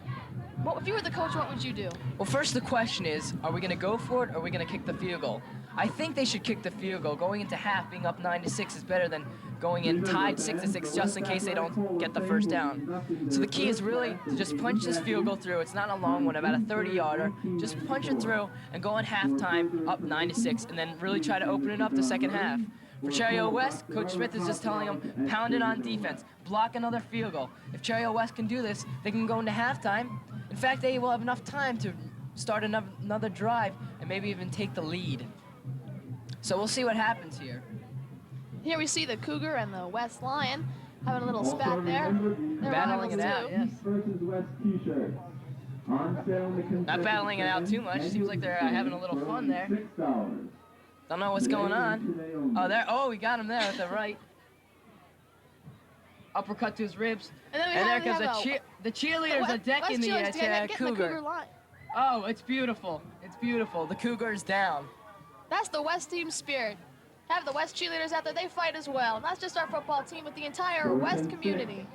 Speaker 6: Well, if you were the coach, what would you do?
Speaker 2: Well, first the question is, are we going to go for it or are we going to kick the field goal? I think they should kick the field goal. Going into half, being up 9-6 is better than going in tied 6-6 just in case they don't get the first down. So the key is really to just punch this field goal through. It's not a long one, about a 30-yarder. Just punch it through and go in halftime up 9-6 and then really try to open it up the second half. For Cherry Hill West, Coach Smith is just telling them, pound it on defense, block another field goal. If Cherry Hill West can do this, they can go into halftime. In fact, they will have enough time to start another drive and maybe even take the lead. So we'll see what happens here.
Speaker 6: Here we see the Cougar and the West Lion having a little spat there. They're
Speaker 2: Battling it
Speaker 6: rivals,
Speaker 2: out,
Speaker 6: too.
Speaker 2: yes.
Speaker 5: Versus West T-shirts. On sale in the concession
Speaker 2: Not battling it out too much. Seems like they're having a little fun there.
Speaker 5: $6.
Speaker 2: Don't know what's going on. Oh, there. Oh, we got him there at the right. Uppercut to his ribs.
Speaker 6: And then
Speaker 2: And there comes the cheerleaders are decking the
Speaker 6: Cougar
Speaker 2: Cougar.
Speaker 6: line.
Speaker 2: Oh, it's beautiful. It's beautiful. The Cougar's down.
Speaker 6: That's the West team spirit. Have the West cheerleaders out there, they fight as well. Not just our football team, but the entire West community.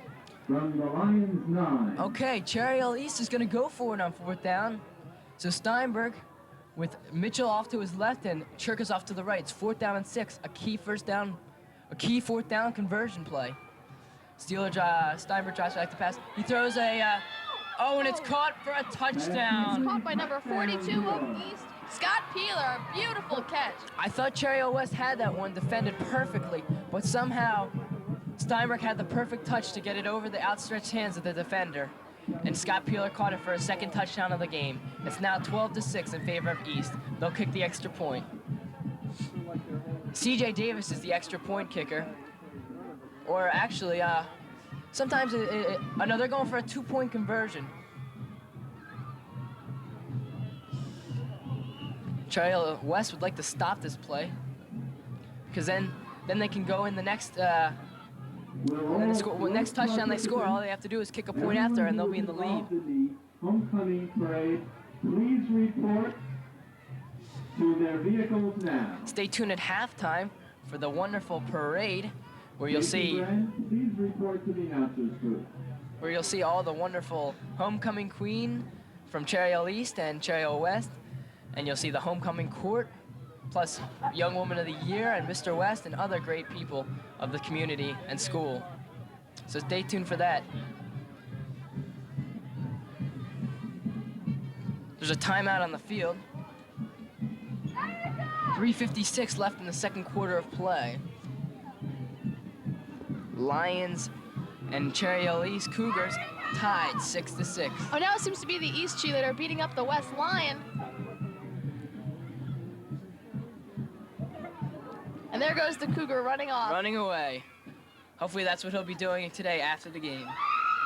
Speaker 5: From the Lions 9.
Speaker 2: Okay, Cherry Hill East is going to go for it on 4th down. So Steinberg with Mitchell off to his left and Cherkis off to the right. It's 4th down and 6, a key 4th down conversion play. Steinberg tries back to pass. He throws a, and it's caught for a touchdown.
Speaker 6: Caught by number 42 of East, Scott Peeler. A beautiful catch.
Speaker 2: I thought Cherry Hill West had that one defended perfectly, but somehow Steinberg had the perfect touch to get it over the outstretched hands of the defender. And Scott Peeler caught it for a second touchdown of the game. It's now 12-6 in favor of East. They'll kick the extra point. CJ Davis is the extra point kicker. Or actually, sometimes, no, they're going for a 2-point conversion. Cherry Hill West would like to stop this play, because then they can go in the next, next touchdown they score, all they have to do is kick a point after, and they'll be in the lead.
Speaker 5: Homecoming parade, please report to their vehicles now.
Speaker 2: Stay tuned at halftime for the wonderful parade, where you'll see
Speaker 5: Please report to the announcers booth.
Speaker 2: where you'll see all the wonderful homecoming queen from Cherry Hill East and Cherry Hill West, and you'll see the homecoming court, plus Young Woman of the Year and Mr. West and other great people of the community and school. So stay tuned for that. There's a timeout on the field. 3:56 left in the second quarter of play. Lions and Cherry Hill East Cougars tied 6-6.
Speaker 6: Oh, now it seems to be the East cheerleader beating up the West Lion. And there goes the Cougar running off.
Speaker 2: Running away. Hopefully that's what he'll be doing today after the game.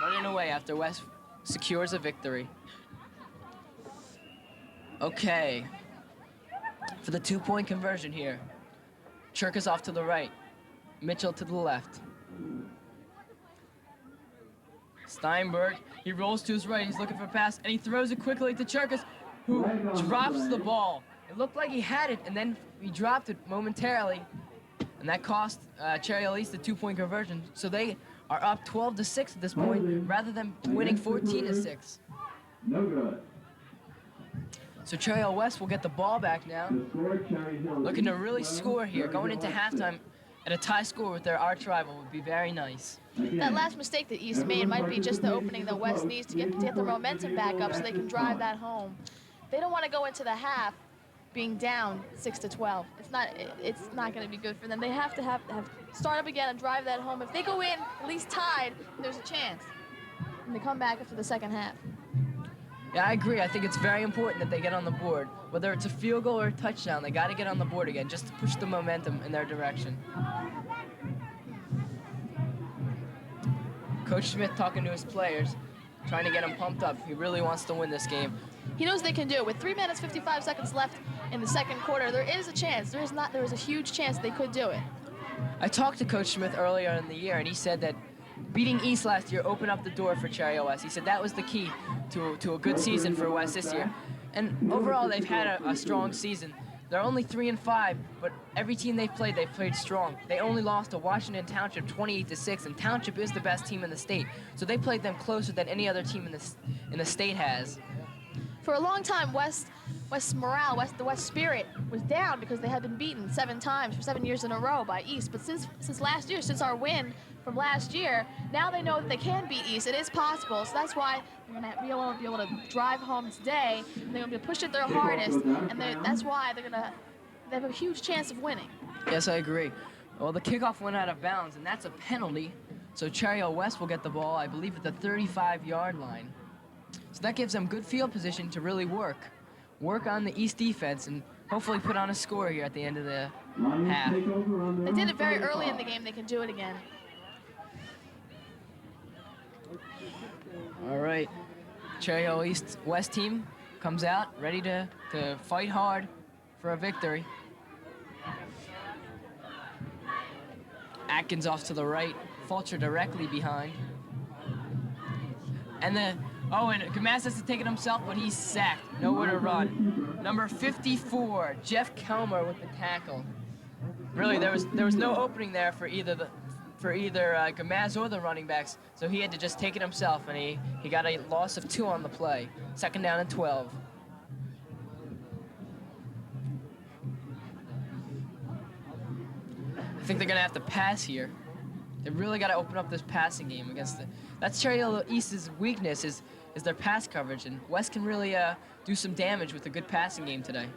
Speaker 2: Running away after West secures a victory. Okay. For the 2-point conversion here. Cherkis off to the right. Mitchell to the left. Steinberg, he rolls to his right. He's looking for a pass, and he throws it quickly to Cherkis, who drops the ball. It looked like he had it, and then he dropped it momentarily, and that cost Cherry Hill East the 2-point conversion. So they are up 12-6 at this point, rather than winning 14-6.
Speaker 5: No good.
Speaker 2: So Cherry Hill West will get the ball back now,
Speaker 5: The score, Cherry Hill
Speaker 2: looking to
Speaker 5: East
Speaker 2: really
Speaker 5: 12,
Speaker 2: score here.
Speaker 5: Cherry
Speaker 2: Going
Speaker 5: Hill
Speaker 2: into
Speaker 5: West
Speaker 2: halftime at a tie score with their arch rival would be very nice.
Speaker 6: That last mistake that East made might be just the opening the West needs to get the momentum back up so they can drive that home. They don't want to go into the half being down 6-12. It's not going to be good for them. They have to start up again and drive that home. If they go in at least tied, there's a chance. And they come back after the second half.
Speaker 2: Yeah, I agree. I think it's very important that they get on the board. Whether it's a field goal or a touchdown, they got to get on the board again just to push the momentum in their direction. Coach Smith talking to his players. trying to get him pumped up. He really wants to win this game.
Speaker 6: He knows they can do it. With 3 minutes, 55 seconds left in the second quarter, there is a chance. There is a huge chance they could do it.
Speaker 2: I talked to Coach Smith earlier in the year, and he said that beating East last year opened up the door for Cherry West. He said that was the key to a good season for West this year. And overall, they've had a strong season. They're only 3-5, but every team they've played strong. They only lost to Washington Township 28-6, and Township is the best team in the state. So they played them closer than any other team in the state has.
Speaker 6: For a long time, West morale, the West spirit was down because they had been beaten 7 times for 7 years in a row by East. But since last year, since our win from last year, now they know that they can beat East. It is possible, so that's why they're going to be able to drive home today. They're going to be able to push it their hardest, and that's why they have a huge chance of winning.
Speaker 2: Yes, I agree. Well, the kickoff went out of bounds, and that's a penalty. So Cherry Hill West will get the ball, I believe, at the 35-yard line. So that gives them good field position to really work on the East defense, and hopefully put on a score here at the end of the half.
Speaker 6: They did it very early in the game. They can do it again.
Speaker 2: All right, Cherry Hill East West team comes out ready to fight hard for a victory. Atkins off to the right, Fulcher directly behind. And Gamas has to take it himself, but he's sacked. Nowhere to run. Number 54, Jeff Kelmer with the tackle. Really, there was no opening there for either Gamas or the running backs, so he had to just take it himself, and he got a loss of 2 on the play. 2nd down and 12. I think they're gonna have to pass here. They really got to open up this passing game against that's Cherry Hill East's weakness is their pass coverage, and West can really do some damage with a good passing game today.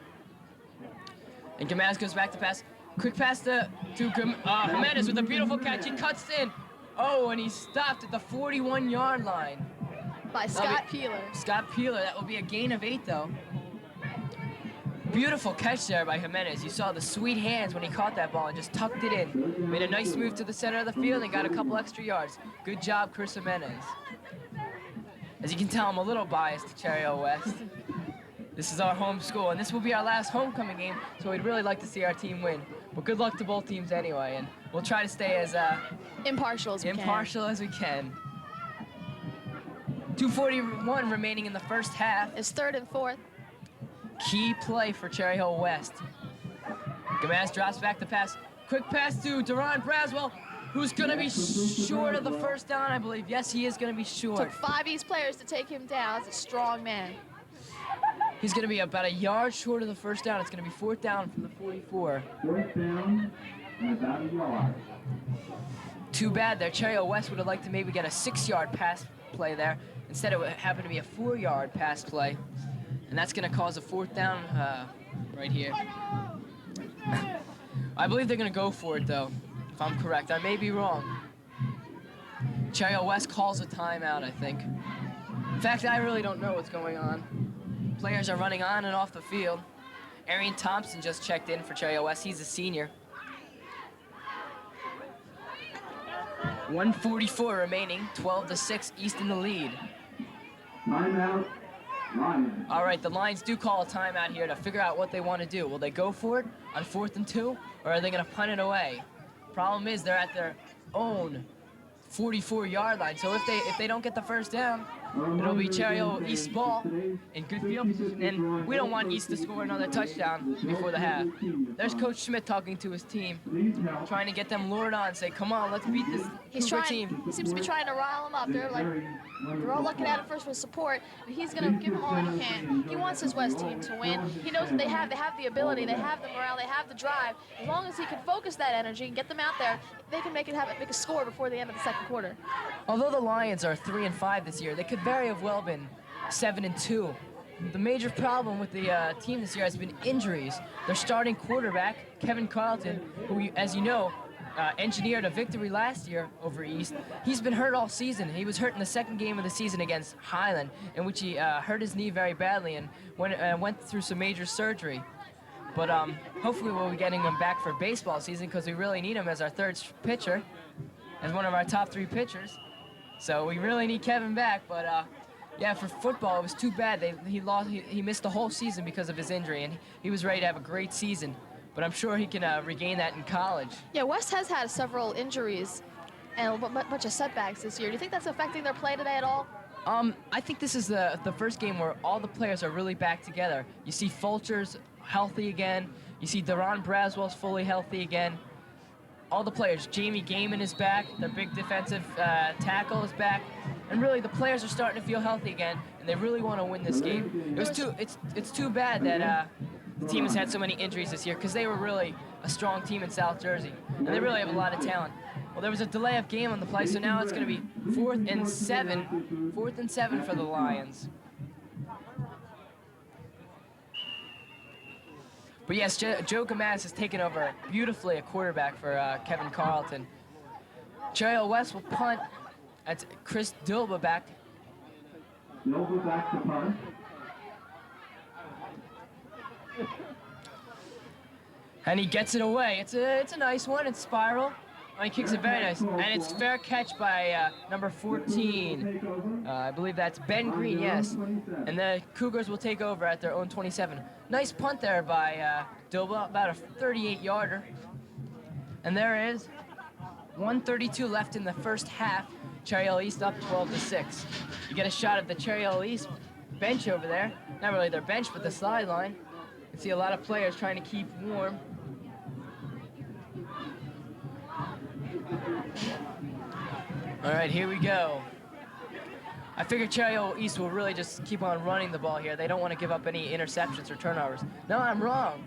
Speaker 2: And Gamas goes back to pass. Quick pass to Jimenez with a beautiful catch. He cuts in. Oh, and he's stopped at the 41-yard line.
Speaker 6: By Scott Peeler.
Speaker 2: Scott Peeler. That will be a gain of 8, though. Beautiful catch there by Jimenez. You saw the sweet hands when he caught that ball and just tucked it in. Made a nice move to the center of the field and got a couple extra yards. Good job, Chris Jimenez. As you can tell, I'm a little biased to Cherry Hill West. This is our home school, and this will be our last homecoming game, so we'd really like to see our team win. But good luck to both teams anyway, and we'll try to stay as
Speaker 6: impartial as we
Speaker 2: can. 2:41 remaining in the first half.
Speaker 6: It's 3rd and 4th.
Speaker 2: Key play for Cherry Hill West. Gamas drops back the pass. Quick pass to Duran Braswell, who's going to be short of the first down, I believe. Yes, he is going to be short.
Speaker 6: Took 5 East players to take him down. That's a strong man.
Speaker 2: He's going to be about a yard short of the first down. It's going to be 4th down from the 44.
Speaker 5: 4th down and about a yard.
Speaker 2: Too bad there. Cherry Hill West would have liked to maybe get a 6-yard pass play there. Instead, it happened to be a 4-yard pass play. And that's going to cause a 4th down right here. I believe they're going to go for it, though, if I'm correct. I may be wrong. Cherry Hill West calls a timeout, I think. In fact, I really don't know what's going on. Players are running on and off the field. Arian Thompson just checked in for Cherry Hill West. He's a senior. 1:44 remaining, 12-6, East in the lead.
Speaker 5: Timeout. Lions.
Speaker 2: All right, the Lions do call a timeout here to figure out what they want to do. Will they go for it on 4th and 2, or are they going to punt it away? Problem is they're at their own 44-yard line, so if they don't get the first down, it'll be Cherry Hill East ball in good field position, and we don't want East to score another touchdown before the half. There's Coach Schmidt talking to his team, trying to get them lured on, say, come on, let's beat this Cougar team.
Speaker 6: He seems to be trying to rile them up. They're all looking at him first for support, and he's going to give them all he can. He wants his West team to win. He knows that they have the ability, they have the morale, they have the drive. As long as he can focus that energy and get them out there, they can make a score before the end of the second quarter.
Speaker 2: Although the Lions are 3-5 this year, they could very have well been 7-2. The major problem with the team this year has been injuries. Their starting quarterback, Kevin Carlton, who, as you know, engineered a victory last year over East. He's been hurt all season. He was hurt in the second game of the season against Highland, in which he hurt his knee very badly and went through some major surgery. But hopefully we'll be getting him back for baseball season because we really need him as our 3rd pitcher, as one of our top 3 pitchers. So we really need Kevin back, but Yeah, for football, it was too bad. He missed the whole season because of his injury, and he was ready to have a great season. But I'm sure he can regain that in college.
Speaker 6: Yeah, West has had several injuries and a bunch of setbacks this year. Do you think that's affecting their play today at all?
Speaker 2: I think this is the first game where all the players are really back together. You see Fulcher's healthy again. You see Deron Braswell's fully healthy again. All the players, Jamie Gaiman is back. Their big defensive tackle is back. And really, the players are starting to feel healthy again, and they really want to win this game. It's too bad that the team has had so many injuries this year, because they were really a strong team in South Jersey, and they really have a lot of talent. Well, there was a delay of game on the play, so now it's going to be 4th and 7. 4th and 7 for the Lions. But yes, Joe Gamas has taken over beautifully a quarterback for Kevin Carlton. Cherry West will punt. That's Chris Dilba back.
Speaker 5: Dilba back to punt.
Speaker 2: And he gets it away. It's a nice one. It's spiral. Oh, he kicks it very nice. And it's fair catch by number 14. I believe that's Ben Green, yes. And the Cougars will take over at their own 27. Nice punt there by Dilba, about a 38-yarder. And there is 1:32 left in the first half. Cherry Hill East up 12-6. You get a shot of the Cherry Hill East bench over there. Not really their bench, but the sideline. You can see a lot of players trying to keep warm. All right, here we go. I figure Cherry Hill East will really just keep on running the ball here. They don't want to give up any interceptions or turnovers. No, I'm wrong.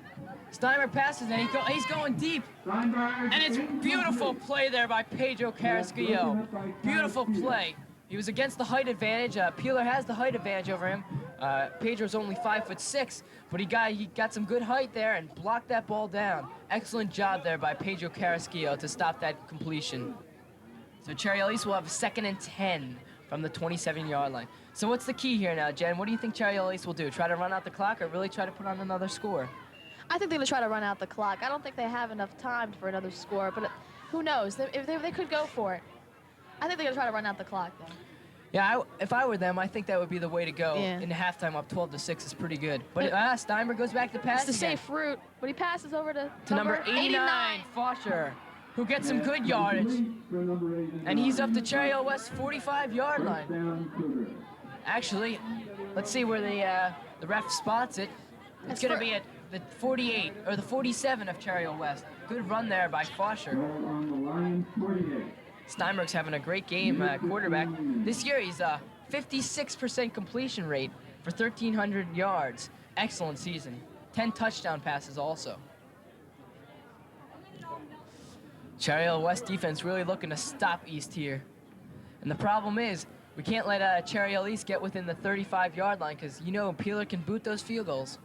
Speaker 2: Steimer passes, and he's going deep. And it's beautiful play there by Pedro Carrasquillo. Beautiful play. He was against the height advantage. Peeler has the height advantage over him. Pedro's only 5'6", but he got some good height there and blocked that ball down. Excellent job there by Pedro Carrasquillo to stop that completion. So Cherry Hill East will have 2nd and 10 from the 27-yard line. So what's the key here now, Jen? What do you think Cherry Hill East will do? Try to run out the clock or really try to put on another score?
Speaker 6: I think they're going to try to run out the clock. I don't think they have enough time for another score, but who knows? They could go for it. I think they're going to try to run out the clock, though.
Speaker 2: Yeah, if I were them, I think that would be the way to go.
Speaker 6: Yeah.
Speaker 2: In the halftime, up 12-6 is pretty good. But Steimer goes back to pass.
Speaker 6: It's the
Speaker 2: again.
Speaker 6: safe route, but he passes over to
Speaker 2: number 89, Fosher, who gets some good yardage. And he's up to Cherry Hill West 45-yard line. Actually, let's see where the ref spots it. It's going to be at the 48 or the 47 of Cherry Hill West. Good run there by Fosher. Steinberg's having a great game quarterback. This year he's a 56% completion rate for 1,300 yards. Excellent season. 10 touchdown passes also. Cherry Hill West defense really looking to stop East here. And the problem is, we can't let Cherry Hill East get within the 35-yard line because, you know, Peeler can boot those field goals.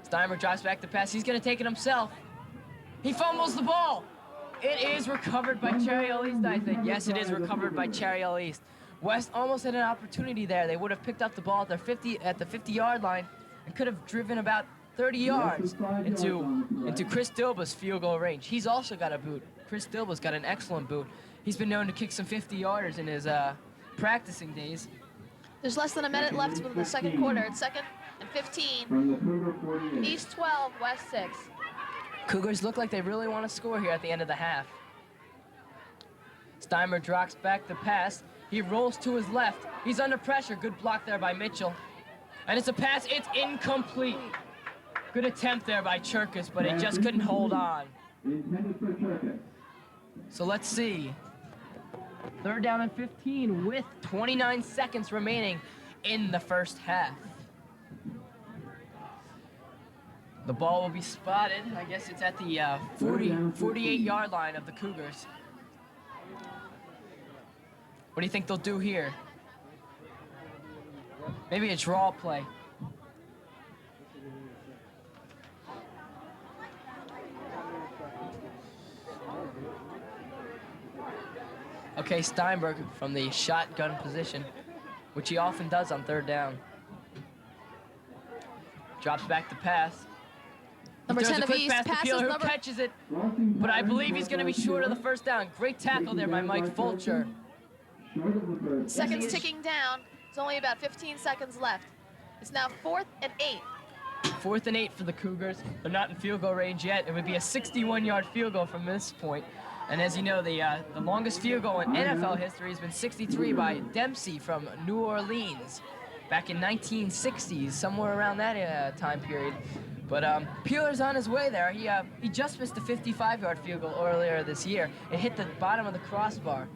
Speaker 2: Steimer drops back the pass. He's going to take it himself. He fumbles the ball. It is recovered by Cherry Hill East, I think. Yes, it is recovered by Cherry Hill East. West almost had an opportunity there. They would have picked up the ball at the 50-yard line and could have driven about 30 yards into Chris Dilba's field goal range. He's also got a boot. Chris Dilba's got an excellent boot. He's been known to kick some 50-yarders in his practicing days.
Speaker 6: There's less than a minute left in the second quarter. It's 2nd and 15. East 12, West 6.
Speaker 2: Cougars look like they really want to score here at the end of the half. Steimer drops back the pass. He rolls to his left. He's under pressure. Good block there by Mitchell. And it's a pass. It's incomplete. Good attempt there by Cherkis, but it just couldn't hold on. So let's see. 3rd down and 15 with 29 seconds remaining in the first half. The ball will be spotted. I guess it's at the 48-yard line of the Cougars. What do you think they'll do here? Maybe a draw play. Okay, Steinberg from the shotgun position, which he often does on 3rd down. Drops back the pass.
Speaker 6: Number 10 of East passes
Speaker 2: Peeler, who catches it, but I believe he's going to be short of the 1st down. Great tackle there by Mike Fulcher.
Speaker 6: Seconds ticking down. There's only about 15 seconds left. It's now 4th and 8.
Speaker 2: 4th and 8 for the Cougars. They're not in field goal range yet. It would be a 61-yard field goal from this point. And as you know, the longest field goal in NFL history has been 63 by Dempsey from New Orleans back in 1960s, somewhere around that time period. But Peeler's on his way there. He just missed a 55-yard field goal earlier this year. It hit the bottom of the crossbar.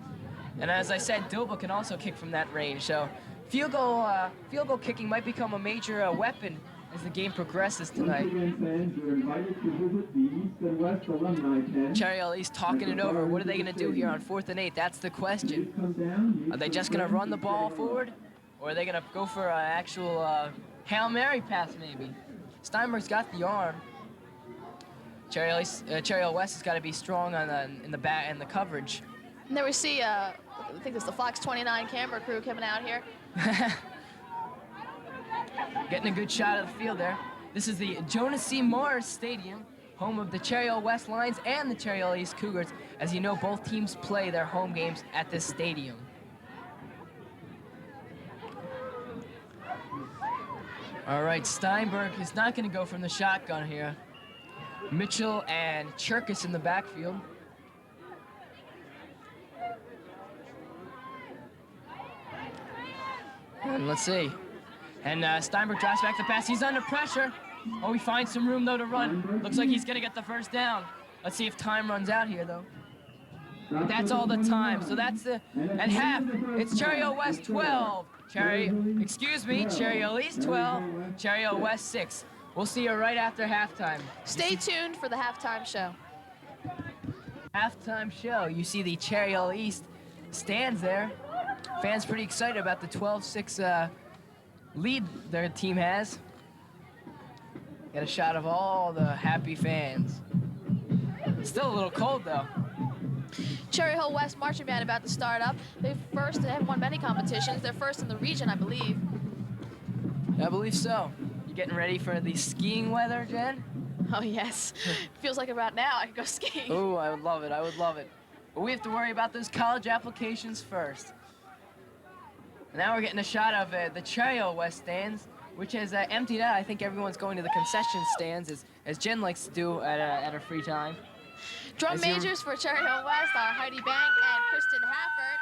Speaker 2: And as I said, Doba can also kick from that range. So field goal kicking might become a major weapon as the game progresses tonight.
Speaker 5: Fans are invited to visit the East and West Alumni Tent.
Speaker 2: Cherry Hill East talking it over. What are they going to do here on 4th and 8? That's the question. Are they just going to run the ball forward? Or are they going to go for an actual Hail Mary pass maybe? Steinberg's got the arm. Cherry Hill West has got to be strong on in the back and the coverage.
Speaker 6: And then we see, I think it's the Fox 29 camera crew coming out here.
Speaker 2: Getting a good shot of the field there. This is the Jonas C. Morris Stadium, home of the Cherry Hill West Lions and the Cherry Hill East Cougars. As you know, both teams play their home games at this stadium. All right, Steinberg is not going to go from the shotgun here. Mitchell and Cherkis in the backfield. And let's see. And Steinberg drives back the pass. He's under pressure. Oh, he finds some room, though, to run. Looks like he's going to get the first down. Let's see if time runs out here, though. But that's all the time. So that's at half. It's Cherry Hill West 12. Cherry Hill East 12. Cherry Hill West 6. We'll see you right after halftime.
Speaker 6: Stay tuned for the halftime show.
Speaker 2: Halftime show. You see the Cherry Hill East stands there. Fans pretty excited about the 12-6 lead their team has. Get a shot of all the happy fans. It's still a little cold though.
Speaker 6: Cherry Hill West marching band about to start up. They have won many competitions. They're first in the region, I believe.
Speaker 2: I believe so. You getting ready for the skiing weather, Jen?
Speaker 6: Oh yes. Feels like about now I could go skiing.
Speaker 2: Oh, I would love it. I would love it. But we have to worry about those college applications first. Now we're getting a shot of the Cherry Hill West stands, which has emptied out. I think everyone's going to the concession stands, as Jen likes to do at her free time.
Speaker 6: Drum majors for Cherry Hill West are Heidi Bank and Kristen Haffert.